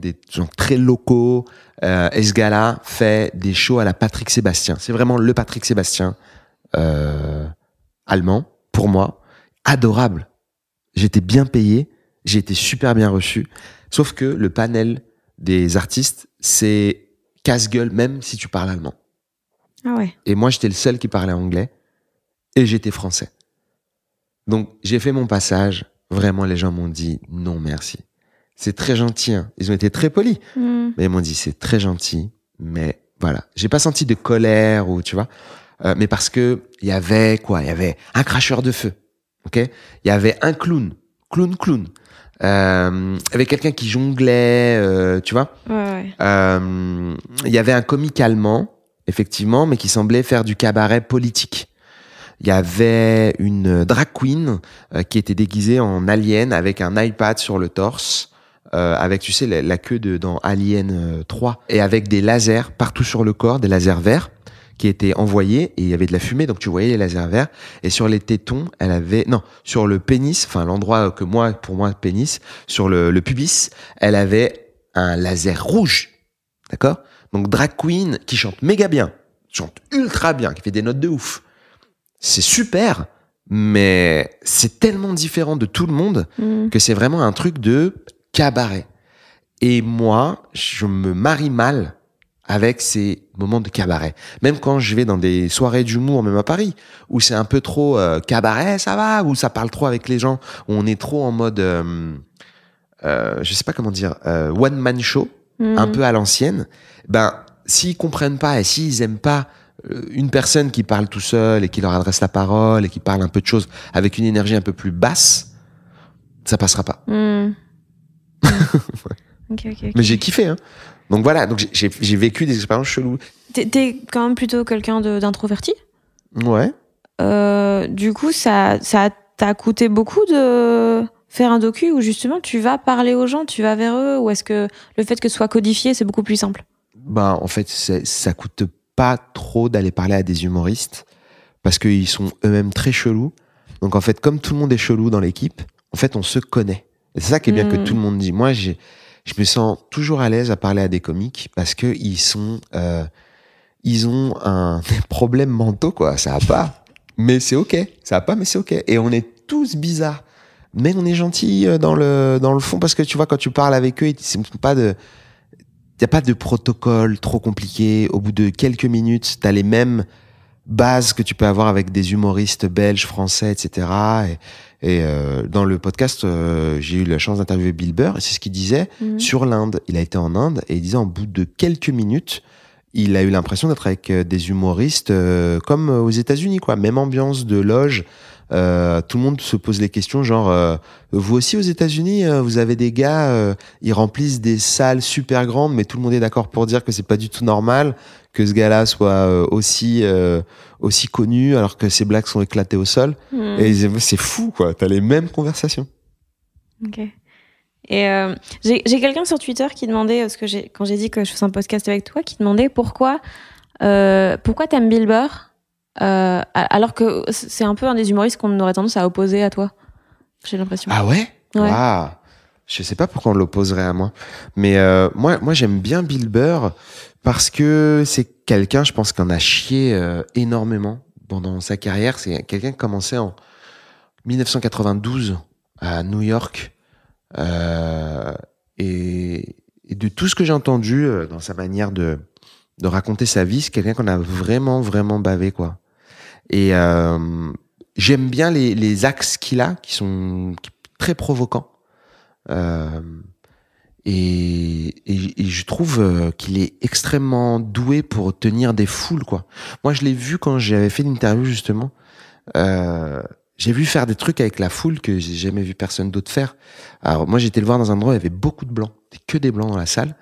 très locaux. Et ce gars-là fait des shows à la Patrick Sébastien. C'est vraiment le Patrick Sébastien allemand, pour moi. Adorable. J'étais bien payé, j'ai été super bien reçu. Sauf que le panel des artistes, c'est casse-gueule même si tu parles allemand. Ah ouais. Et moi, j'étais le seul qui parlait anglais et j'étais français. Donc, j'ai fait mon passage. Vraiment, les gens m'ont dit non, merci. C'est très gentil. Hein. Ils ont été très polis. Mais ils m'ont dit c'est très gentil. Mais voilà. J'ai pas senti de colère ou tu vois. Mais parce que il y avait un cracheur de feu. Ok. Il y avait un clown. Il y avait quelqu'un qui jonglait, tu vois. Ouais. Il y avait un comique allemand, effectivement, mais qui semblait faire du cabaret politique. Il y avait une drag queen qui était déguisée en alien avec un iPad sur le torse, avec, tu sais, la queue dans Alien 3, et avec des lasers partout sur le corps, des lasers verts qui étaient envoyés, et il y avait de la fumée, donc tu voyais les lasers verts. Et sur les tétons, sur le pénis, enfin l'endroit que pour moi, pénis, sur le pubis, elle avait un laser rouge. D'accord? Donc drag queen qui chante méga bien, chante ultra bien, qui fait des notes de ouf. C'est super, mais c'est tellement différent de tout le monde que c'est vraiment un truc de cabaret. Et moi, je me marie mal avec ces moments de cabaret. Même quand je vais dans des soirées d'humour, même à Paris, où c'est un peu trop cabaret, ça va, où ça parle trop avec les gens, où on est trop en mode, je sais pas comment dire, one-man show, un peu à l'ancienne, ben, s'ils comprennent pas et s'ils aiment pas une personne qui parle tout seul et qui leur adresse la parole et qui parle un peu de choses avec une énergie un peu plus basse, ça passera pas. Ouais. Okay. Mais j'ai kiffé, hein. Donc voilà, donc j'ai vécu des expériences cheloues. T'es quand même plutôt quelqu'un d'introverti. Ouais. Du coup, ça t'a coûté beaucoup de faire un docu où justement tu vas parler aux gens, tu vas vers eux, ou est-ce que le fait que ce soit codifié, c'est beaucoup plus simple? Ben, en fait, ça coûte pas trop d'aller parler à des humoristes parce qu'ils sont eux-mêmes très chelous. Donc en fait, comme tout le monde est chelou dans l'équipe, en fait, on se connaît. Et c'est ça qui est bien que tout le monde dit. Moi, je me sens toujours à l'aise à parler à des comiques parce que ils ont des problèmes mentaux, quoi. Ça va pas, mais c'est ok. Ça va pas, mais c'est ok. Et on est tous bizarres, mais on est gentils dans le fond parce que tu vois, quand tu parles avec eux, il y a pas de protocole trop compliqué. Au bout de quelques minutes, t'as les mêmes bases que tu peux avoir avec des humoristes belges, français, etc. Et dans le podcast, j'ai eu la chance d'interviewer Bill Burr, et c'est ce qu'il disait sur l'Inde. Il a été en Inde, et il disait, en bout de quelques minutes, il a eu l'impression d'être avec des humoristes comme aux États-Unis, quoi. Même ambiance de loge. Tout le monde se pose les questions, genre, vous aussi aux États-Unis, vous avez des gars, ils remplissent des salles super grandes, mais tout le monde est d'accord pour dire que c'est pas du tout normal que ce gars-là soit aussi connu alors que ses blagues sont éclatées au sol. Et c'est fou, quoi. T'as les mêmes conversations. Ok. Et j'ai quelqu'un sur Twitter qui demandait, parce que quand j'ai dit que je faisais un podcast avec toi, qui demandait pourquoi t'aimes Bill Burr alors que c'est un peu un des humoristes qu'on aurait tendance à opposer à toi. J'ai l'impression. Ah ouais? Ouais. Wow. Je sais pas pourquoi on l'opposerait à moi. Mais moi j'aime bien Bill Burr parce que c'est quelqu'un, je pense, qu'on a chié énormément pendant sa carrière. C'est quelqu'un qui commençait en 1992 à New York. Et de tout ce que j'ai entendu dans sa manière de raconter sa vie, c'est quelqu'un qu'on a vraiment, vraiment bavé, quoi. Et j'aime bien les axes qu'il a, qui sont très provocants. Et je trouve qu'il est extrêmement doué pour tenir des foules, quoi. Moi, je l'ai vu quand j'avais fait l'interview, justement. J'ai vu faire des trucs avec la foule que j'ai jamais vu personne d'autre faire. Alors, moi, j'étais le voir dans un endroit où il y avait beaucoup de blancs. Que des blancs dans la salle.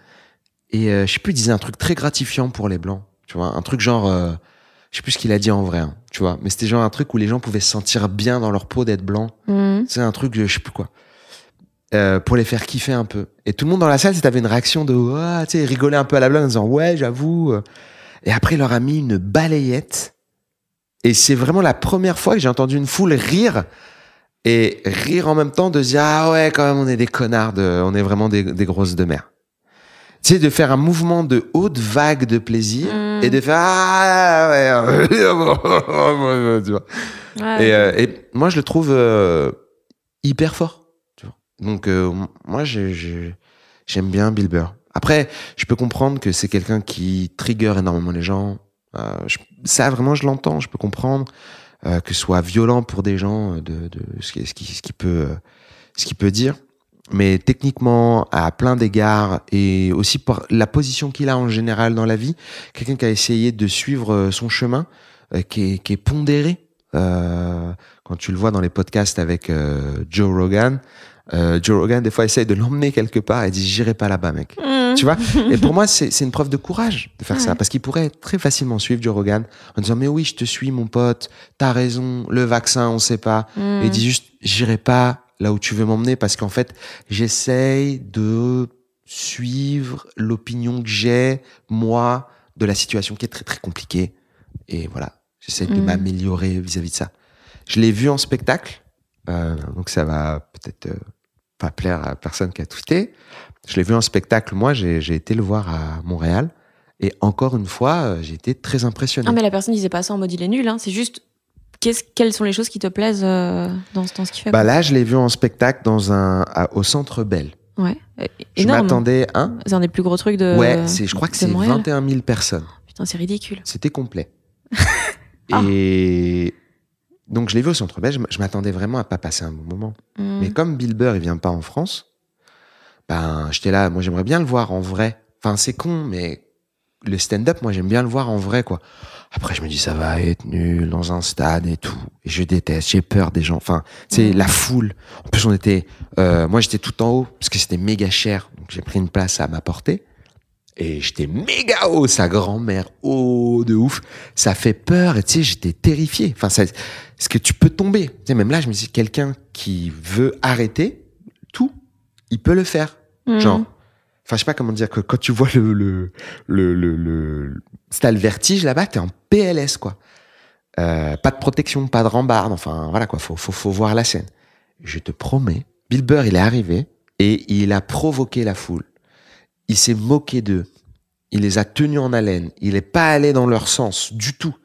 Et je sais plus, il disait un truc très gratifiant pour les blancs. Tu vois, un truc genre... je sais plus ce qu'il a dit en vrai, hein, tu vois. Mais c'était genre un truc où les gens pouvaient se sentir bien dans leur peau d'être blancs. C'est un truc, je sais plus quoi. Pour les faire kiffer un peu. Et tout le monde dans la salle, t'avais une réaction de, tu sais, rigoler un peu à la blague en disant, ouais, j'avoue. Et après, il leur a mis une balayette. Et c'est vraiment la première fois que j'ai entendu une foule rire. Et rire en même temps de se dire, ah ouais, quand même, on est des connards, on est vraiment des grosses de mer. Tu sais, de faire un mouvement de haute vague de plaisir et de faire, ah ouais, tu vois. Ouais. Et moi, je le trouve hyper fort. Tu vois. Donc, moi, j'aime bien Bill Burr. Après, je peux comprendre que c'est quelqu'un qui trigger énormément les gens. Ça, vraiment, je l'entends, je peux comprendre. Que ce soit violent pour des gens de ce qu'il peut dire, mais techniquement à plein d'égards et aussi pour la position qu'il a en général dans la vie, quelqu'un qui a essayé de suivre son chemin, qui est pondéré. Quand tu le vois dans les podcasts avec Joe Rogan des fois essaye de l'emmener quelque part et dit j'irai pas là-bas mec. Tu vois. Et pour moi c'est une preuve de courage de faire ça, parce qu'il pourrait très facilement suivre Joe Rogan en disant mais oui je te suis mon pote, t'as raison, le vaccin on sait pas, et il dit juste j'irai pas là où tu veux m'emmener parce qu'en fait j'essaye de suivre l'opinion que j'ai moi de la situation qui est très très compliquée et voilà j'essaie de m'améliorer vis-à-vis de ça. Je l'ai vu en spectacle, donc ça va peut-être pas plaire à personne qui a tweeté. Je l'ai vu en spectacle, moi, j'ai été le voir à Montréal, et encore une fois, j'ai été très impressionné. Ah, mais la personne disait pas ça en mode il est nul, hein. C'est juste, quelles sont les choses qui te plaisent dans ce qu'il fait? Bah là, je l'ai vu en spectacle au Centre Bell. Ouais. Je m'attendais, c'est un des plus gros trucs de. Ouais, je crois que c'est 21 000 personnes. Putain, c'est ridicule. C'était complet. Et donc, je l'ai vu au Centre Bell, je m'attendais vraiment à pas passer un bon moment. Mais comme Bill Burr, il vient pas en France, ben, j'étais là, moi, j'aimerais bien le voir en vrai. Enfin, c'est con, mais le stand-up, moi, j'aime bien le voir en vrai, quoi. Après, je me dis, ça va être nul dans un stade et tout. Et je déteste, j'ai peur des gens. Enfin, tu sais, la foule. En plus, moi, j'étais tout en haut, parce que c'était méga cher. Donc, j'ai pris une place à ma portée. Et j'étais méga haut, sa grand-mère, haut de ouf. Ça fait peur, et tu sais, j'étais terrifié. Enfin, est-ce que tu peux tomber? Tu sais, même là, je me dis, quelqu'un qui veut arrêter tout, il peut le faire. Genre, enfin, je sais pas comment dire, que quand tu vois si t'as le vertige là-bas, t'es en PLS, quoi. Pas de protection, pas de rambarde, enfin, voilà, quoi. Faut voir la scène. Je te promets, Bill Burr, il est arrivé et il a provoqué la foule. Il s'est moqué d'eux. Il les a tenus en haleine. Il n'est pas allé dans leur sens du tout.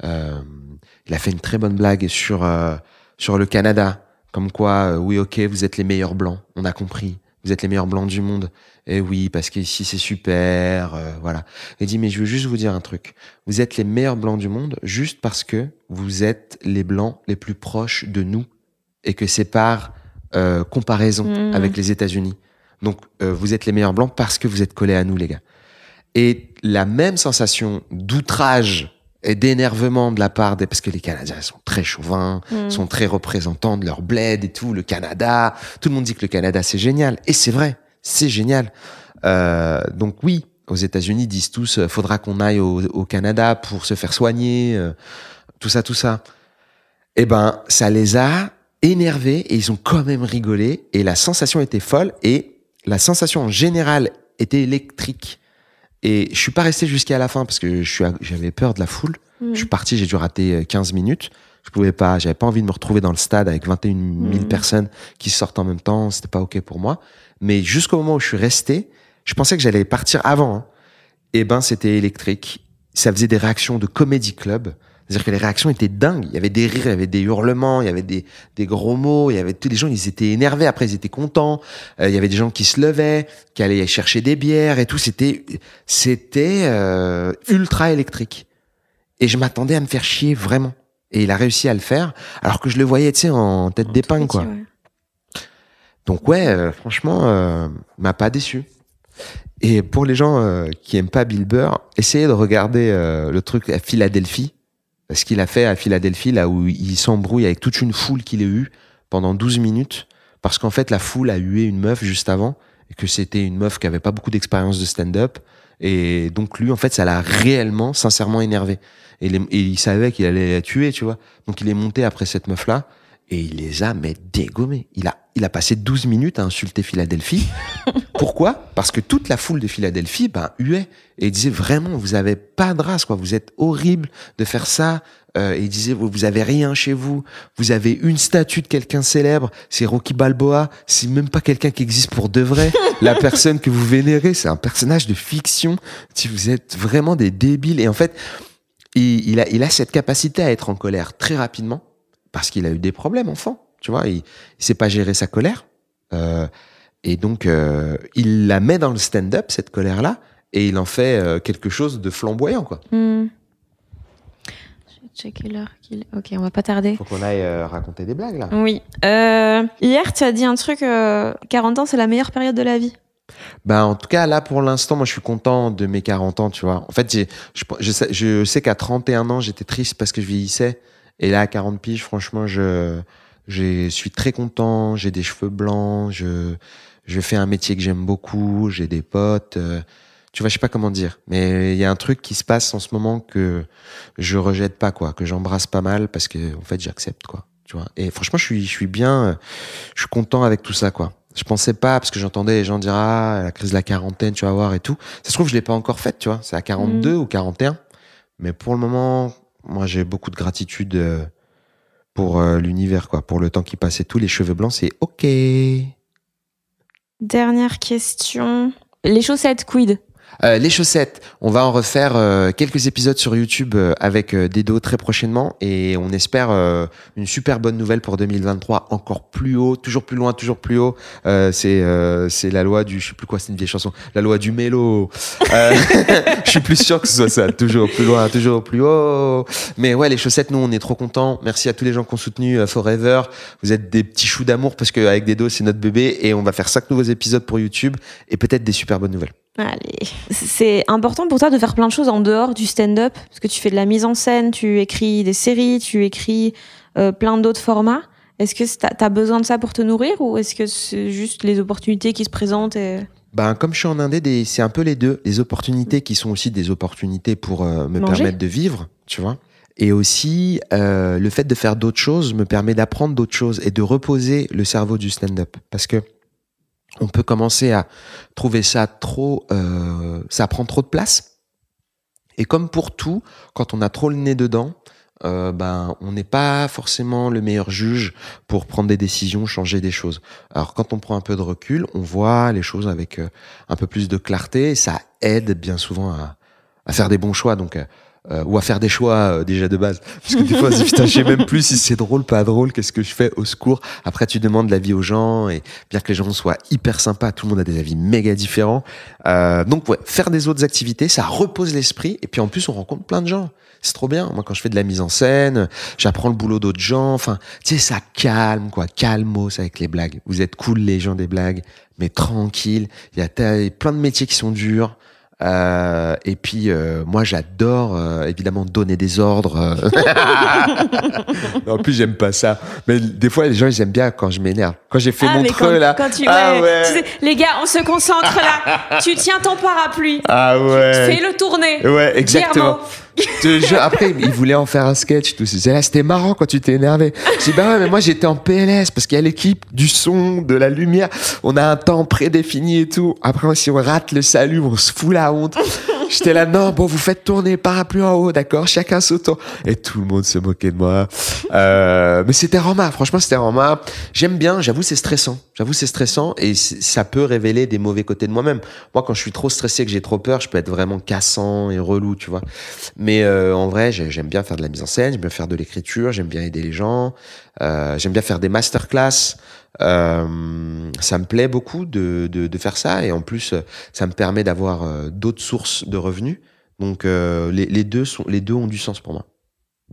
Il a fait une très bonne blague sur le Canada. Comme quoi, oui, ok, vous êtes les meilleurs blancs. On a compris. Vous êtes les meilleurs blancs du monde. Et oui, parce qu'ici, c'est super. Voilà. Il dit, mais je veux juste vous dire un truc. Vous êtes les meilleurs blancs du monde juste parce que vous êtes les blancs les plus proches de nous et que c'est par comparaison avec les États-Unis. Donc, vous êtes les meilleurs blancs parce que vous êtes collés à nous, les gars. Et la même sensation d'outrage et d'énervement de la part parce que les Canadiens sont très chauvins, sont très représentants de leur bled et tout, le Canada. Tout le monde dit que le Canada, c'est génial. Et c'est vrai, c'est génial. Donc oui, aux États-Unis, ils disent tous, faudra qu'on aille au Canada pour se faire soigner, tout ça. Eh ben, ça les a énervés et ils ont quand même rigolé. Et la sensation était folle et la sensation en général était électrique. Et je suis pas resté jusqu'à la fin parce que j'avais peur de la foule. Je suis parti, j'ai dû rater 15 minutes. J'avais pas envie de me retrouver dans le stade avec 21 000 personnes qui sortent en même temps. C'était pas OK pour moi. Mais jusqu'au moment où je suis resté, je pensais que j'allais partir avant. Hein. Et ben, c'était électrique. Ça faisait des réactions de comedy club. C'est-à-dire que les réactions étaient dingues. Il y avait des rires, il y avait des hurlements, il y avait des gros mots, il y avait tous les gens, ils étaient énervés, après ils étaient contents. Il y avait des gens qui se levaient, qui allaient chercher des bières et tout. C'était ultra électrique. Et je m'attendais à me faire chier vraiment. Et il a réussi à le faire, alors que je le voyais, tu sais, en tête d'épingle, quoi. Ouais. Donc ouais, franchement, m'a pas déçu. Et pour les gens qui aiment pas Bill Burr, essayez de regarder le truc à Philadelphie. Ce qu'il a fait à Philadelphie, là où il s'embrouille avec toute une foule qu'il a eue pendant 12 minutes, parce qu'en fait, la foule a hué une meuf juste avant, et que c'était une meuf qui avait pas beaucoup d'expérience de stand-up, et donc lui, en fait, ça l'a réellement, sincèrement énervé. Et il savait qu'il allait la tuer, tu vois. Donc il est monté après cette meuf-là, et il les a, mais dégommés. Il a passé 12 minutes à insulter Philadelphie, Pourquoi ? Parce que toute la foule de Philadelphie huait et disait vraiment, vous avez pas de race, quoi. Vous êtes horrible de faire ça. Et il disait, vous avez rien chez vous. Vous avez une statue de quelqu'un célèbre. C'est Rocky Balboa. C'est même pas quelqu'un qui existe pour de vrai. La personne que vous vénérez, c'est un personnage de fiction. Si vous êtes vraiment des débiles. Et en fait, il a cette capacité à être en colère très rapidement parce qu'il a eu des problèmes enfant. Tu vois, il sait pas gérer sa colère. Et donc, il la met dans le stand-up, cette colère-là, et il en fait quelque chose de flamboyant, quoi. Je vais checker l'heure Ok, on va pas tarder. Faut qu'on aille raconter des blagues, là. Oui. Hier, tu as dit un truc, 40 ans, c'est la meilleure période de la vie. En tout cas, là, pour l'instant, moi, je suis content de mes 40 ans, tu vois. En fait, je sais qu'à 31 ans, j'étais triste parce que je vieillissais. Et là, à 40 piges, franchement, je suis très content. J'ai des cheveux blancs. Je fais un métier que j'aime beaucoup. J'ai des potes. Tu vois, je sais pas comment dire. Mais il y a un truc qui se passe en ce moment que je rejette pas, quoi. Que j'embrasse pas mal parce que, en fait, j'accepte, quoi. Tu vois. Et franchement, je suis bien, je suis content avec tout ça, quoi. Je pensais pas, parce que j'entendais les gens dire, la crise de la quarantaine, tu vas voir et tout. Ça se trouve, je l'ai pas encore faite, tu vois. C'est à 42 ou 41. Mais pour le moment, moi, j'ai beaucoup de gratitude pour l'univers, quoi. Pour le temps qui passe et tout. Les cheveux blancs, c'est OK. Dernière question. Les chaussettes, quid? Les chaussettes, on va en refaire quelques épisodes sur YouTube avec Dedo très prochainement et on espère une super bonne nouvelle pour 2023, encore plus haut, toujours plus loin, toujours plus haut. C'est la loi du, je sais plus quoi, c'est une vieille chanson, la loi du mélo. Je suis plus sûr que ce soit ça, toujours plus loin, toujours plus haut. Mais ouais, les chaussettes, nous on est trop contents. Merci à tous les gens qui ont soutenu Forever. Vous êtes des petits choux d'amour parce qu'avec Dedo c'est notre bébé et on va faire 5 nouveaux épisodes pour YouTube et peut-être des super bonnes nouvelles. Allez. C'est important pour toi de faire plein de choses en dehors du stand-up, parce que tu fais de la mise en scène, tu écris des séries, tu écris plein d'autres formats. Est-ce que t'as besoin de ça pour te nourrir ou est-ce que c'est juste les opportunités qui se présentent Comme je suis en Indé, c'est un peu les deux. Les opportunités qui sont aussi des opportunités pour me permettre de vivre, tu vois. Et aussi, le fait de faire d'autres choses me permet d'apprendre d'autres choses et de reposer le cerveau du stand-up. Parce que on peut commencer à trouver ça ça prend trop de place. Et comme pour tout, quand on a trop le nez dedans, on n'est pas forcément le meilleur juge pour prendre des décisions, changer des choses. Alors quand on prend un peu de recul, on voit les choses avec un peu plus de clarté. Et ça aide bien souvent à faire des bons choix. Donc ou à faire des choix déjà de base. Parce que des fois, putain, je sais même plus si c'est drôle, pas drôle, qu'est-ce que je fais, au secours. Après, tu demandes l'avis aux gens et bien que les gens soient hyper sympas, tout le monde a des avis méga différents. Donc, ouais, faire des autres activités, ça repose l'esprit et puis en plus, on rencontre plein de gens. C'est trop bien. Moi, quand je fais de la mise en scène, j'apprends le boulot d'autres gens. Enfin, tu sais, ça calme, quoi. Calmos avec les blagues. Vous êtes cool, les gens des blagues, mais tranquille. Il y a plein de métiers qui sont durs. Et puis moi j'adore évidemment donner des ordres. En plus j'aime pas ça. Mais des fois les gens ils aiment bien quand je m'énerve. Quand j'ai fait Montreux là. Quand tu, tu sais, les gars, on se concentre là. Tu tiens ton parapluie. Ah ouais. Tu fais le tourner. Ouais, exactement. Après, il voulait en faire un sketch, tout. C'était marrant quand tu t'es énervé. Je dis, ouais, mais moi, j'étais en PLS parce qu'il y a l'équipe du son, de la lumière. On a un temps prédéfini et tout. Après, si on rate le salut, on se fout la honte. J'étais là, non, bon, vous faites tourner parapluie en haut, d'accord? Chacun s'auto. Et tout le monde se moquait de moi. Mais c'était Rama. Franchement, c'était Rama. J'aime bien. J'avoue, c'est stressant. Et ça peut révéler des mauvais côtés de moi-même. Moi, quand je suis trop stressé, que j'ai trop peur, je peux être vraiment cassant et relou, tu vois. Mais en vrai, j'aime bien faire de la mise en scène, j'aime bien faire de l'écriture, j'aime bien aider les gens, j'aime bien faire des masterclass. Ça me plaît beaucoup de faire ça et en plus, ça me permet d'avoir d'autres sources de revenus. Donc les deux ont du sens pour moi.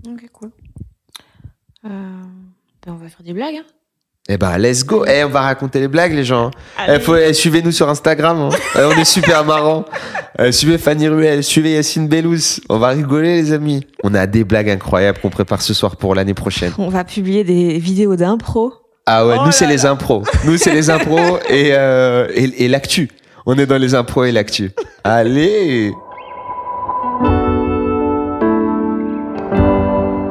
Ok, cool. On va faire des blagues. Hein. Eh ben, let's go. On va raconter les blagues, les gens. Suivez-nous sur Instagram. Hein. On est super marrants. Suivez Fanny Ruel, suivez Yacine Bellous. On va rigoler, les amis. On a des blagues incroyables qu'on prépare ce soir pour l'année prochaine. On va publier des vidéos d'impro. Ah ouais, nous, c'est les impros. Nous, c'est les impros et l'actu. On est dans les impros et l'actu. Allez!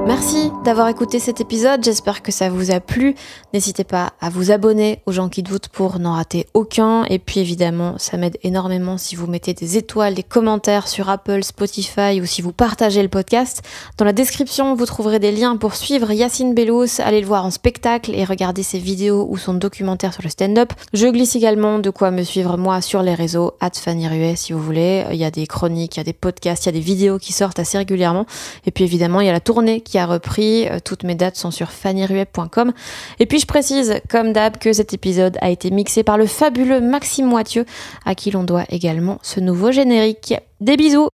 Merci. d'avoir écouté cet épisode, j'espère que ça vous a plu. N'hésitez pas à vous abonner aux gens qui doutent pour n'en rater aucun. Et puis évidemment, ça m'aide énormément si vous mettez des étoiles, des commentaires sur Apple, Spotify ou si vous partagez le podcast. Dans la description, vous trouverez des liens pour suivre Yacine Bellous, aller le voir en spectacle et regarder ses vidéos ou son documentaire sur le stand-up. Je glisse également de quoi me suivre moi sur les réseaux, @FannyRuet si vous voulez. Il y a des chroniques, il y a des podcasts, il y a des vidéos qui sortent assez régulièrement. Et puis évidemment, il y a la tournée qui a repris. Toutes mes dates sont sur fannyruet.com. Et puis je précise, comme d'hab, que cet épisode a été mixé par le fabuleux Maxime Moitieu, à qui l'on doit également ce nouveau générique. Des bisous!